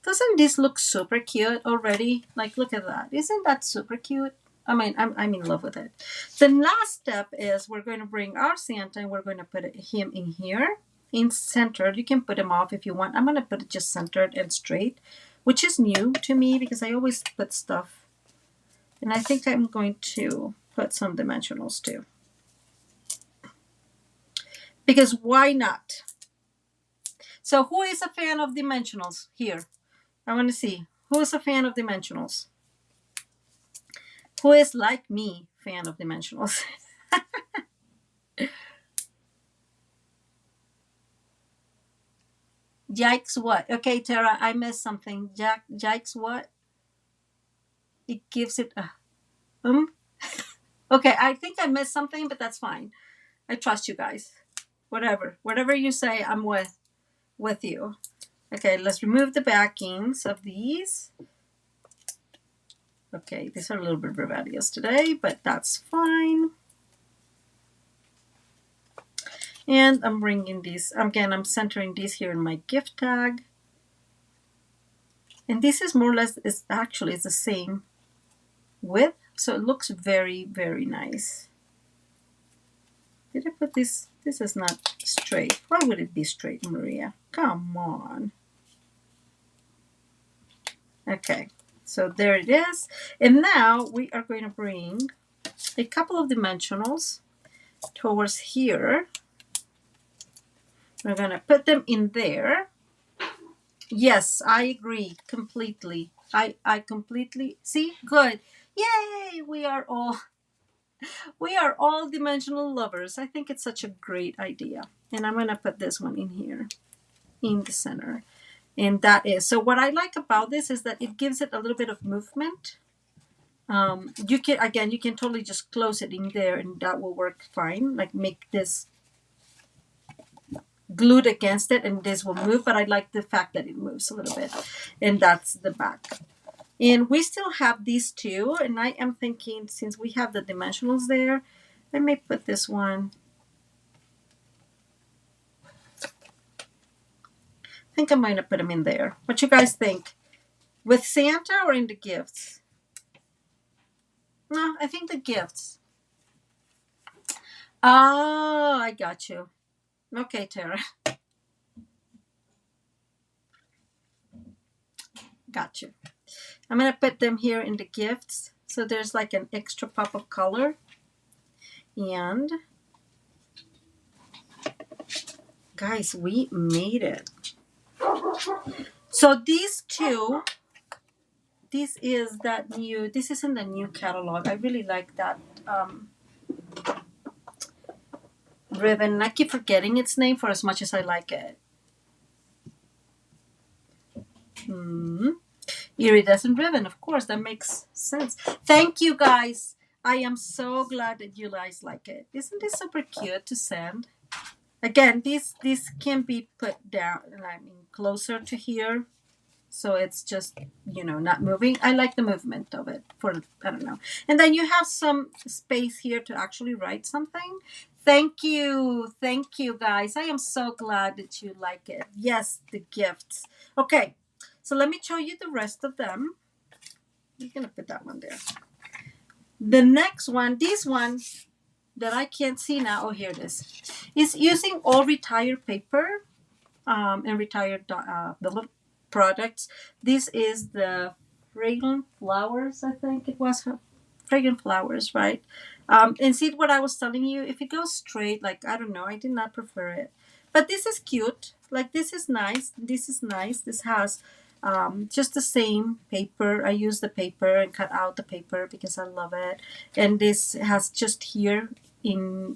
Doesn't this look super cute already? Like, look at that. Isn't that super cute? I mean, I'm in love with it. The last step is we're going to bring our Santa and we're going to put him in here, in centered. You can put him off if you want. I'm going to put it just centered and straight, which is new to me because I always put stuff. And I think I'm going to put some dimensionals too. Because why not? So who is a fan of dimensionals here? I want to see. Who is a fan of dimensionals? Who is, like me, fan of dimensionals? Yikes what? Okay, Tara, I missed something. Yikes what? It gives it a... Okay, I think I missed something, but that's fine. I trust you guys. Whatever you say, I'm with you. Okay, let's remove the backings of these. Okay, these are a little bit rebellious today, but that's fine. And I'm bringing these, again, I'm centering these here in my gift tag. And this is more or less, it's the same width, so it looks very, very nice. Did I put this? This is not straight. Why would it be straight, Maria? Come on. Okay, so there it is. And now we are going to bring a couple of dimensionals towards here. We're going to put them in there. Yes, I agree completely. I completely see. Good. Yay! We are all dimensional lovers. I think it's such a great idea. And I'm going to put this one in here in the center. And that is, so what I like about this is that it gives it a little bit of movement. You can totally just close it in there and that will work fine. Like make this glued against it and this will move, but I like the fact that it moves a little bit. And that's the back. And we still have these two, and I am thinking, since we have the dimensionals there, I may put this one. I think I'm going to put them in there. What you guys think? With Santa or in the gifts? No, I think the gifts. Oh, I got you. Okay, Tara. Got you. I'm going to put them here in the gifts. So there's like an extra pop of color. And guys, we made it. So these two, this is in the new catalog. I really like that ribbon. I keep forgetting its name for as much as I like it. Iridescent ribbon, of course, that makes sense. Thank you guys. I am so glad that you guys like it. Isn't this super cute to send? Again, these can be put down, I mean, closer to here. So it's just, not moving. I like the movement of it I don't know. And then you have some space here to actually write something. Thank you. Thank you, guys. I am so glad that you like it. Yes, the gifts. Okay, so let me show you the rest of them. You're going to put that one there. The next one, this one that I can't see now, oh, here it is using all retired paper and retired the products. This is the fragrant flowers, I think it was. Fragrant flowers, right? And see what I was telling you, if it goes straight, like, I don't know, I did not prefer it, but this is cute. Like, this is nice. This has just the same paper. I use the paper and cut out the paper because I love it. And this has just here in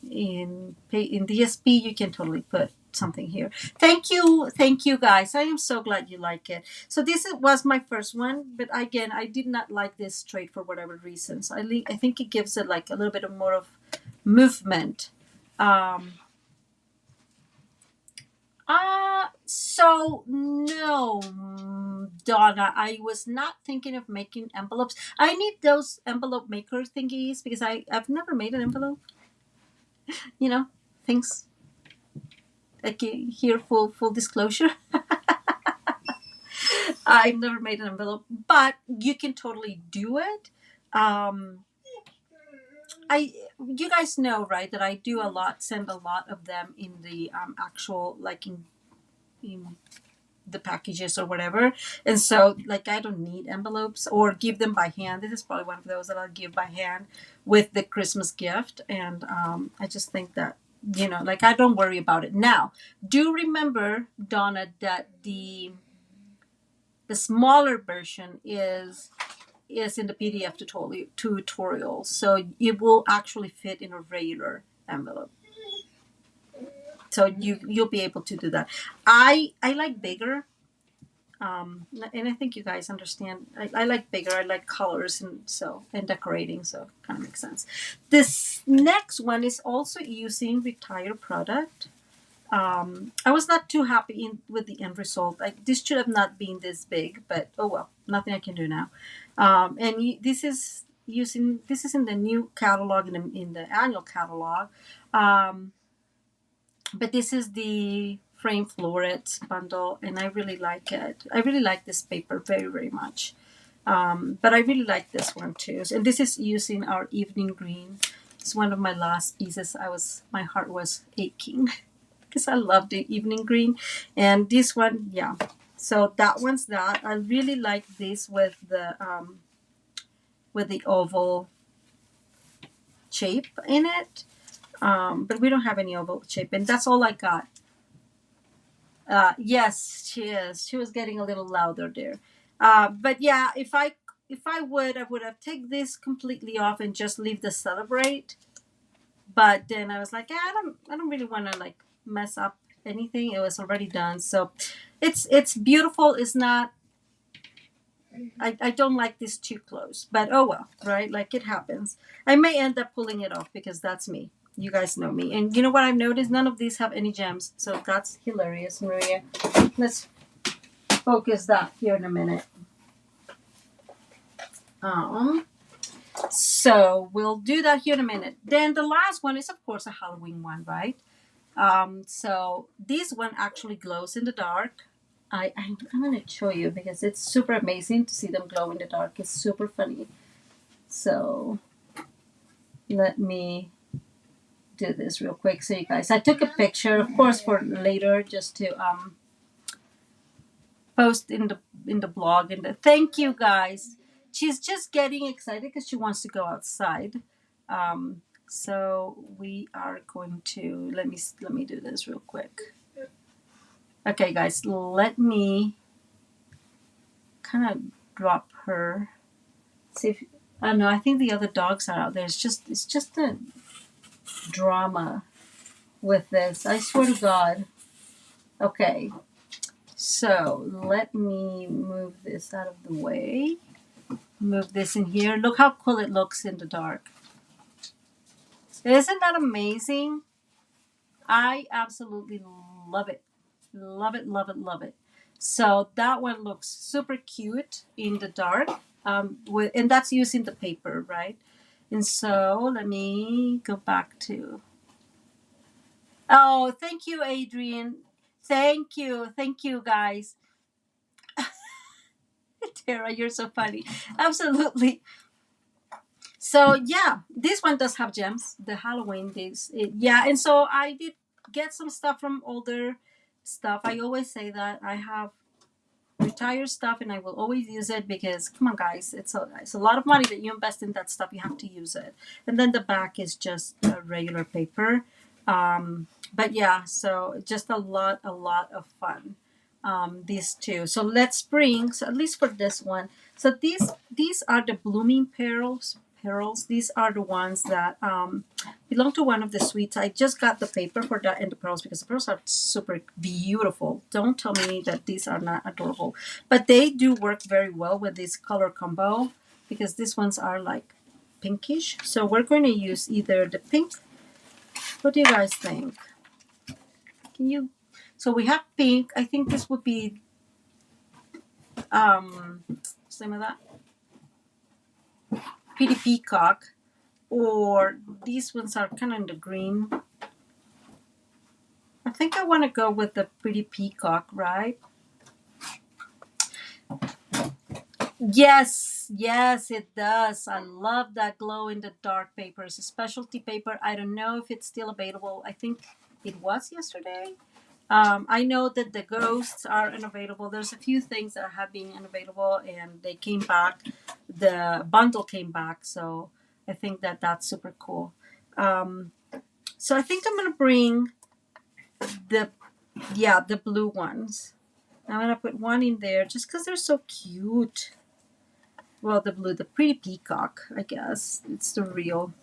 DSP, you can totally put something here. Thank you guys. I am so glad you like it. So this was my first one, but again, I did not like this straight for whatever reasons. I think it gives it like a little bit of more of movement. So no, Donna, I was not thinking of making envelopes. I need those envelope maker thingies because I've never made an envelope. Things like here, full disclosure. I've never made an envelope, but you can totally do it. You guys know, right, that I do send a lot of them in the actual, like in the packages or whatever. And so, like, I don't need envelopes or give them by hand. This is probably one of those that I'll give by hand with the Christmas gift. And I just think that, like, I don't worry about it. Now, do remember, Donna, that the smaller version is in the PDF tutorial, so it will actually fit in a regular envelope. So you'll be able to do that. I like bigger, and I think you guys understand. I like bigger. I like colors and decorating, so kind of makes sense. This next one is also using retired product. I was not too happy with the end result. This should have not been this big, but oh well, nothing I can do now. This is in the new catalog, in the annual catalog. But this is the frame florets bundle, and I really like it. I really like this paper very, very much. But I really like this one too. And this is using our evening green. It's one of my last pieces. My heart was aching because I love the evening green. And this one, yeah. So that one's that. I really like this with the oval shape in it. But we don't have any oval shape, and that's all I got. Yes, she is. She was getting a little louder there. But yeah, if I would, I would have taken this completely off and just leave the celebrate. But then I was like, I don't really want to like mess up anything. It was already done, so it's beautiful. It's not. I don't like this too close, but oh well, right? Like, it happens. I may end up pulling it off because that's me. You guys know me. And you know what I've noticed? None of these have any gems. So that's hilarious, Maria. Let's focus that here in a minute. So we'll do that here in a minute. Then the last one is, of course, a Halloween one, right? So this one actually glows in the dark. I'm going to show you because it's super amazing to see them glow in the dark. It's super funny. So let me do this real quick so you guys. I took a picture, of course, for later, just to post in the blog. Thank you guys. She's just getting excited because she wants to go outside. So we are going to let me do this real quick. Okay, guys, let me kind of drop her. See if I don't know. I think the other dogs are out there. It's just a drama with this. I swear to God. Okay, so let me move this out of the way. Move this in here. Look how cool it looks in the dark. Isn't that amazing? I absolutely love it. Love it, love it, love it. So that one looks super cute in the dark. And that's using the paper, right? And so let me go back to. Oh, thank you, Adrian. Thank you, guys. Tara, you're so funny. Absolutely. So yeah, this one does have gems. The Halloween days, yeah. And so I did get some stuff from older stuff. I always say that I have retired stuff and I will always use it because come on guys, it's a lot of money that you invest in that stuff. You have to use it. And then the back is just a regular paper. But yeah, so just a lot of fun. These two. So let's bring, so at least for this one. So these are the blooming pearls. Pearls. These are the ones that belong to one of the suites. I just got the paper for that and the pearls because the pearls are super beautiful. Don't tell me that these are not adorable. But they do work very well with this color combo because these ones are like pinkish. So we're going to use either the pink. What do you guys think? Can you? So we have pink. I think this would be same of that. Pretty peacock. Or these ones are kind of in the green. I think I want to go with the pretty peacock, right? Yes, yes, it does. I love that glow in the dark paper. It's a specialty paper. I don't know if it's still available. I think it was yesterday. I know that the ghosts are unavailable. There's a few things that have been unavailable and they came back. The bundle came back. So I think that that's super cool. So I think I'm going to bring the, yeah, the blue ones. I'm going to put one in there just because they're so cute. Well, the blue, the pretty peacock, I guess. It's the real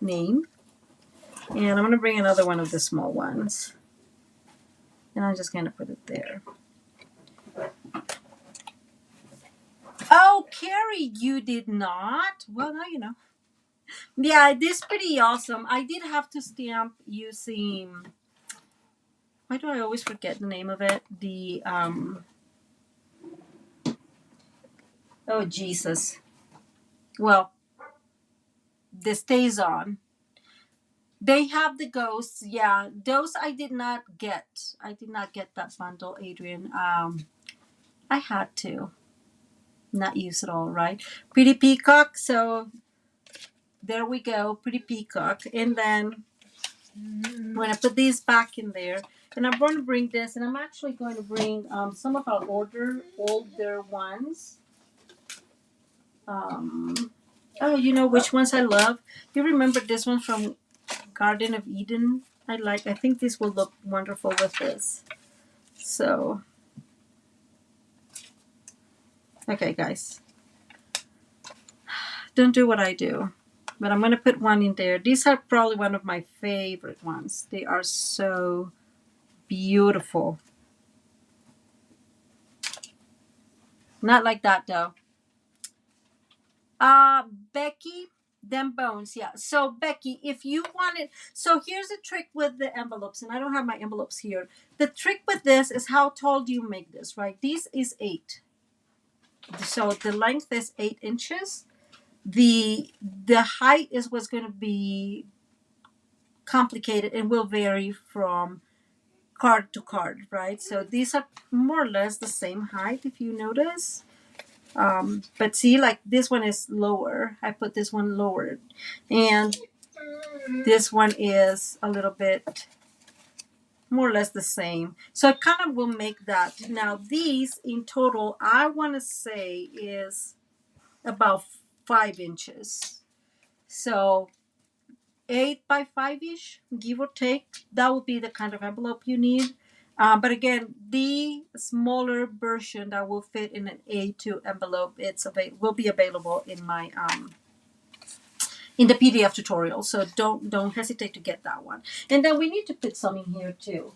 name. And I'm going to bring another one of the small ones. And I'm just going to put it there. Oh, Carrie, you did not? Well, now you know. Yeah, this is pretty awesome. I did have to stamp using... Why do I always forget the name of it? The... Oh, Jesus. Well, the Stays On. They have the ghosts. Yeah, those I did not get. I did not get that bundle, Adrian. I had to not use it all, right? Pretty Peacock. So there we go, Pretty Peacock. And then I'm going to put these back in there. And I'm going to bring this, and I'm actually going to bring some of our older ones. Oh, you know which ones I love? You remember this one from Garden of Eden? I think this will look wonderful with this. So, okay, guys. Don't do what I do. But I'm going to put one in there. These are probably one of my favorite ones. They are so beautiful. Not like that, though. Becky, them bones. Yeah. So, Becky, if you wanted... So, here's a trick with the envelopes. And I don't have my envelopes here. The trick with this is how tall do you make this, right? This is 8. So, the length is 8 inches. The height is what's going to be complicated and will vary from card to card, right? So these are more or less the same height if you notice. But see, like this one is lower. I put this one lower. And this one is a little bit more or less the same. So I kind of will make that. Now these in total, I want to say is about 5 inches. So 8 by 5-ish, give or take. That would be the kind of envelope you need. But again, the smaller version that will fit in an A2 envelope, will be available in my in the PDF tutorial. So don't hesitate to get that one. And then we need to put some in here too.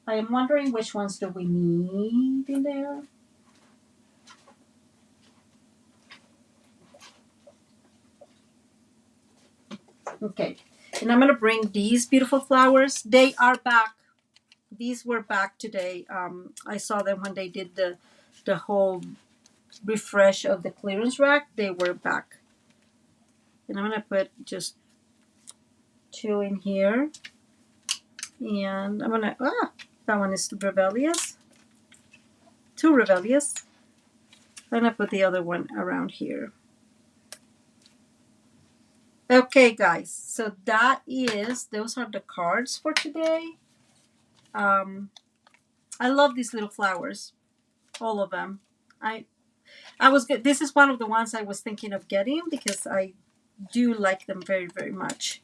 I am wondering which ones do we need in there. Okay. And I'm gonna bring these beautiful flowers. They are back. These were back today. I saw them when they did the whole refresh of the clearance rack. They were back. And I'm gonna put just 2 in here. And I'm gonna, that one is rebellious. Too rebellious. I'm gonna put the other one around here. Okay, guys, so those are the cards for today. I love these little flowers, all of them. This is one of the ones I was thinking of getting because I do like them very, very much.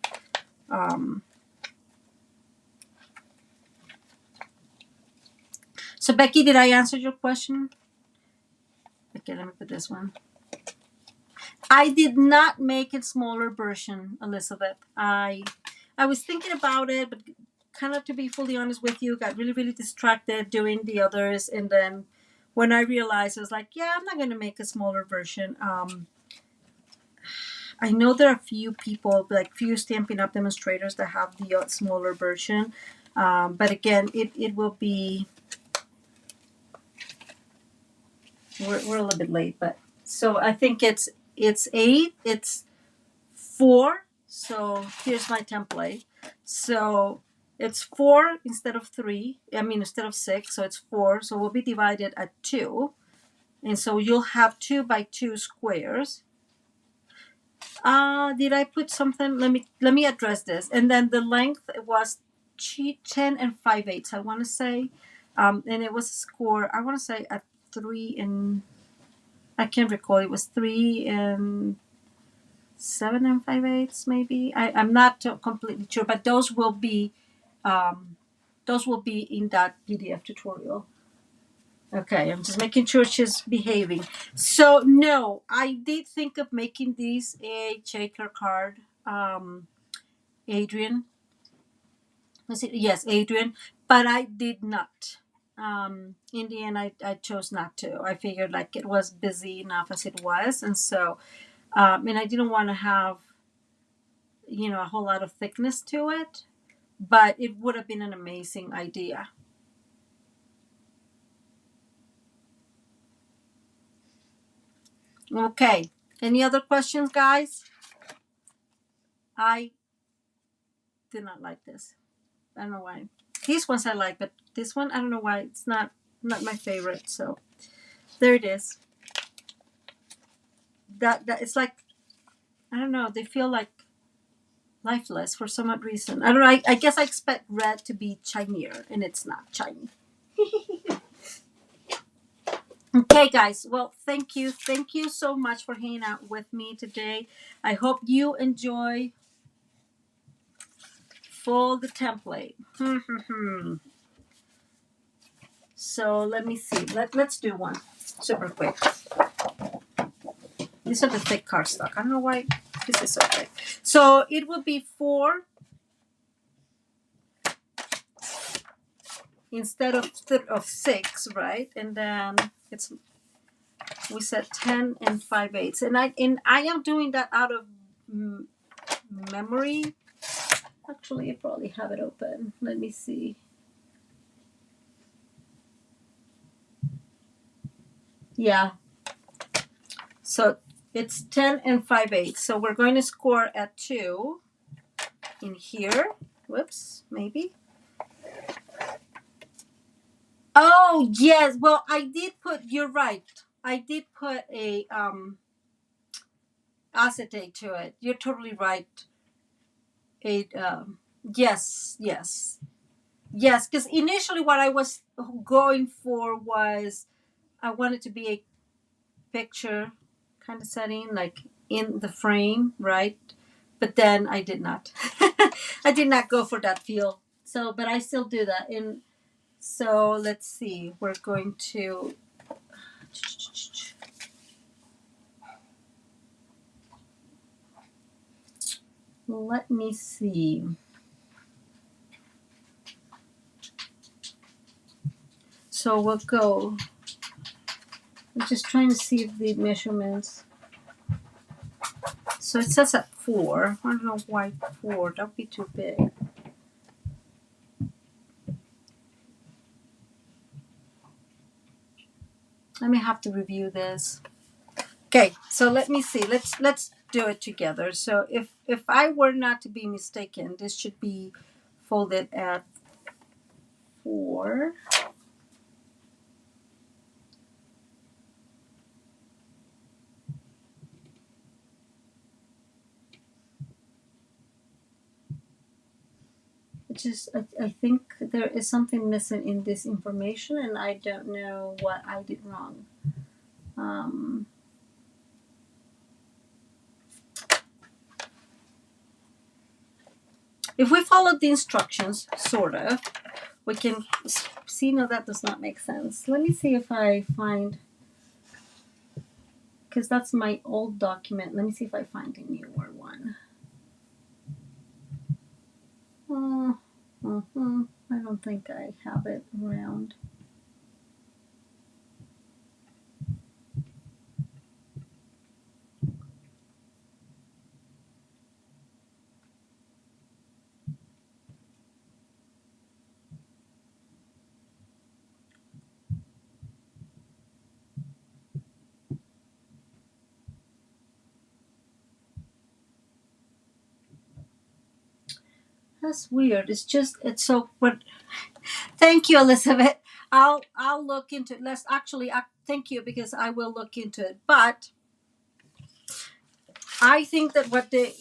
So Becky, did I answer your question? Okay, let me put this one. I did not make a smaller version, Elizabeth. I was thinking about it, but kind of, to be fully honest with you, got really, really distracted doing the others. And then when I realized, I was like, yeah, I'm not going to make a smaller version. I know there are a few people, like few Stampin' Up! Demonstrators that have the smaller version. But again, it will be, we're a little bit late, but so I think it's 8, it's 4. So here's my template. So it's 4 instead of 3. I mean, instead of 6. So it's 4. So we'll be divided at 2. And so you'll have 2 by 2 squares. Did I put something? Let me address this. And then the length was 10 and 5/8, I want to say. And it was a score, I want to say at 3 and, I can't recall. It was 3 and 7 and 5/8, maybe. I'm not completely sure, but those will be in that PDF tutorial. Okay, I'm just making sure she's behaving. So no, I did think of making these a shaker card. Adrian, was it? Yes, Adrian, but I did not. In the end, I chose not to. I figured like it was busy enough as it was, and so and I didn't want to have a whole lot of thickness to it, but it would have been an amazing idea. Okay, any other questions, guys? I did not like this. I don't know why. These ones I like, but this one I don't know why it's not my favorite. So there it is. That it's like, I don't know, they feel like lifeless for some odd reason. I don't know. I guess I expect red to be shinier, and it's not shiny. Okay, guys. Well, thank you. Thank you so much for hanging out with me today. I hope you enjoy the template. So let me see. Let's do one super quick. These are the thick cardstock. I don't know why this is so thick. So it will be 4 instead of 6, right? And then we said 10 and 5/8, and I am doing that out of memory. Actually, I probably have it open. Let me see. Yeah. So it's 10 and 5/8. So we're going to score at 2 in here. Whoops, maybe. Oh, yes. Well, I did put, you're right. I did put a acetate to it. You're totally right. Yes, because initially what I was going for was I wanted to be a picture kind of setting, like in the frame, right? But then I did not. I did not go for that feel. So, but I still do that. And so let's see. We're going to. Let me see. So we'll go. I'm just trying to see the measurements. So it says at 4. I don't know why 4. That would be too big. I may have to review this. Okay, so let me see. Let's do it together. So if I were not to be mistaken, this should be folded at 4. Which is, I think there is something missing in this information, and I don't know what I did wrong. If we follow the instructions, sort of, we can see. No, that does not make sense. Let me see if I find, because that's my old document. Let me see if I find a newer one. I don't think I have it around. That's weird. It's so. But thank you, Elizabeth. I'll look into it. Let's actually thank you, because I will look into it. But I think that what it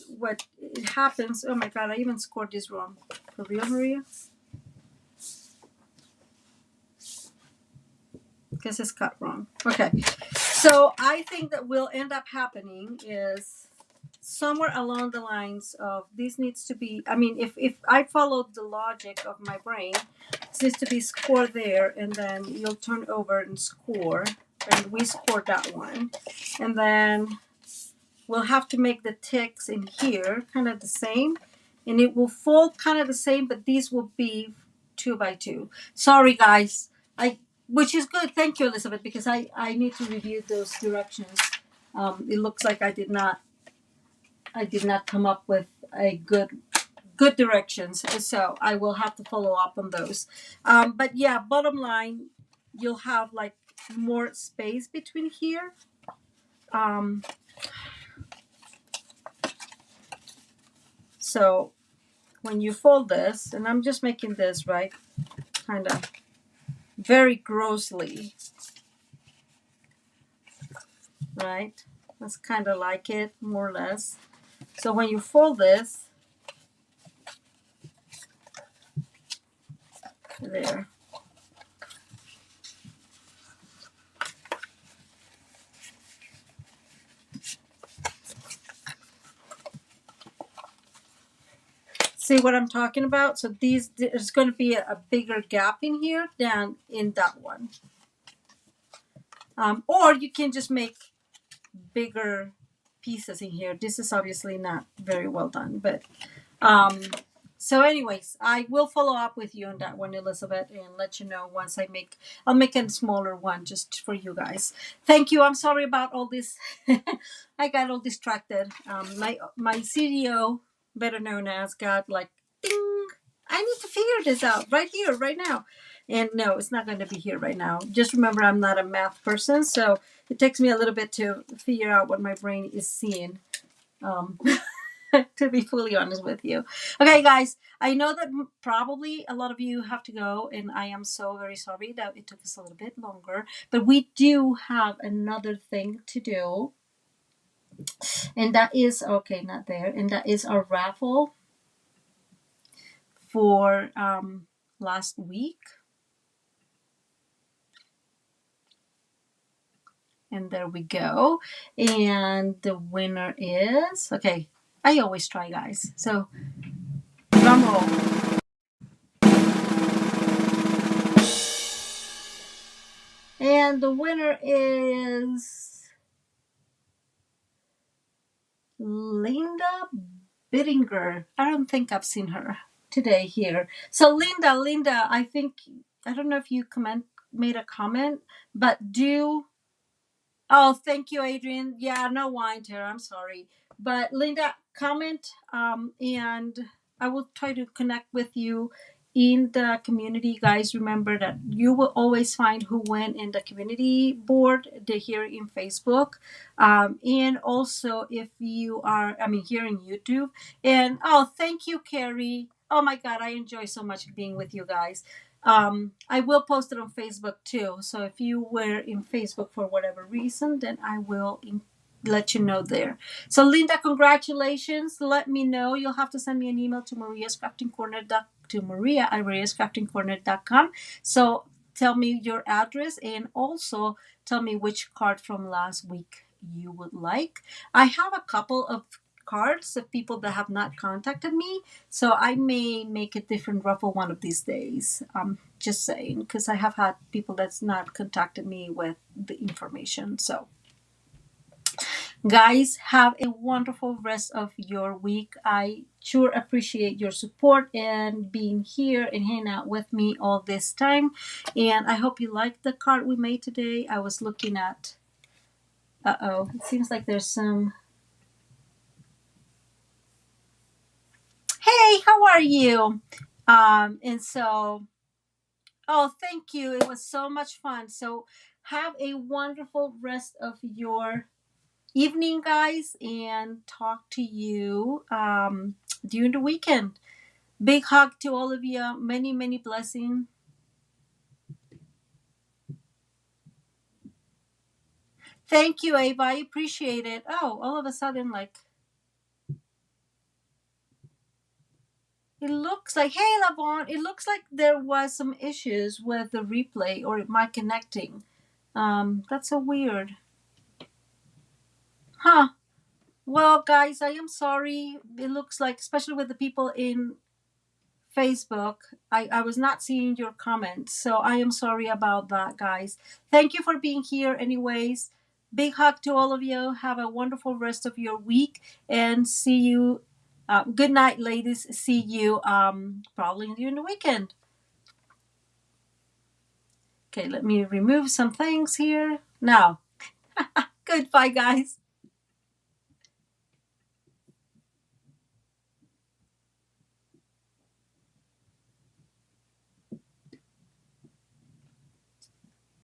happens. Oh my God! I even scored this wrong. For real, Maria? Because it's cut wrong. Okay. So I think that will end up happening is somewhere along the lines of this needs to be. I mean, if I followed the logic of my brain, this needs to be score there, and then you'll turn over and score, and we scored that one, and then we'll have to make the ticks in here kind of the same, and it will fold kind of the same, but these will be 2 by 2. Sorry, guys. Which is good. Thank you, Elizabeth, because I need to review those directions. It looks like I did not come up with a good directions, so I will have to follow up on those. But yeah, bottom line, you'll have like more space between here. So when you fold this, and I'm just making this right, kind of very grossly, right? That's kind of like it, more or less. So when you fold this, there. See what I'm talking about? So there's going to be a bigger gap in here than in that one. Or you can just make bigger pieces in here. This is obviously not very well done, but so anyways, I will follow up with you on that one, Elizabeth, and let you know once I'll make a smaller one just for you guys. Thank you. I'm sorry about all this. I got all distracted. My CDO, better known as, got like, ding, I need to figure this out right here, right now. And no, it's not going to be here right now. Just remember, I'm not a math person, so it takes me a little bit to figure out what my brain is seeing. To be fully honest with you. Okay, guys, I know that probably a lot of you have to go, and I am so very sorry that it took us a little bit longer, but we do have another thing to do, and that is, okay, not there, and that is our raffle for last week. And there we go. And the winner is, okay, I always try, guys. So, drum roll. And the winner is Linda Bittinger. I don't think I've seen her today here. So Linda, I don't know if you made a comment, but oh, thank you, Adrian. Yeah, no wine, Tara. I'm sorry. But Linda, comment, and I will try to connect with you in the community. Guys, remember that you will always find who went in the community board here in Facebook. And also, if you are, I mean, here in YouTube. And oh, thank you, Carrie. Oh my God, I enjoy so much being with you guys. I will post it on Facebook too. So if you were in Facebook for whatever reason, then I will let you know there. So Linda, congratulations. Let me know. You'll have to send me an email to Maria at mariascraftingcorner.com. So tell me your address and also tell me which card from last week you would like. I have a couple of cards of people that have not contacted me, so I may make a different ruffle one of these days. Just saying, because I have had people that's not contacted me with the information. So guys, have a wonderful rest of your week. I sure appreciate your support and being here and hanging out with me all this time. And I hope you liked the card we made today. I was looking at, it seems like there's some. Hey, how are you? And so, oh, thank you. It was so much fun. So, have a wonderful rest of your evening, guys, and talk to you during the weekend. Big hug to all of you. Many, many blessings. Thank you, Ava. I appreciate it. Oh, all of a sudden, like, it looks like, hey, Lavon, it looks like there was some issues with the replay or my connecting. That's so weird. Huh. Well, guys, I am sorry. It looks like, especially with the people in Facebook, I was not seeing your comments. So I am sorry about that, guys. Thank you for being here, anyways. Big hug to all of you. Have a wonderful rest of your week and see you. Good night, ladies. See you probably during the weekend. Okay, let me remove some things here. Now, goodbye, guys.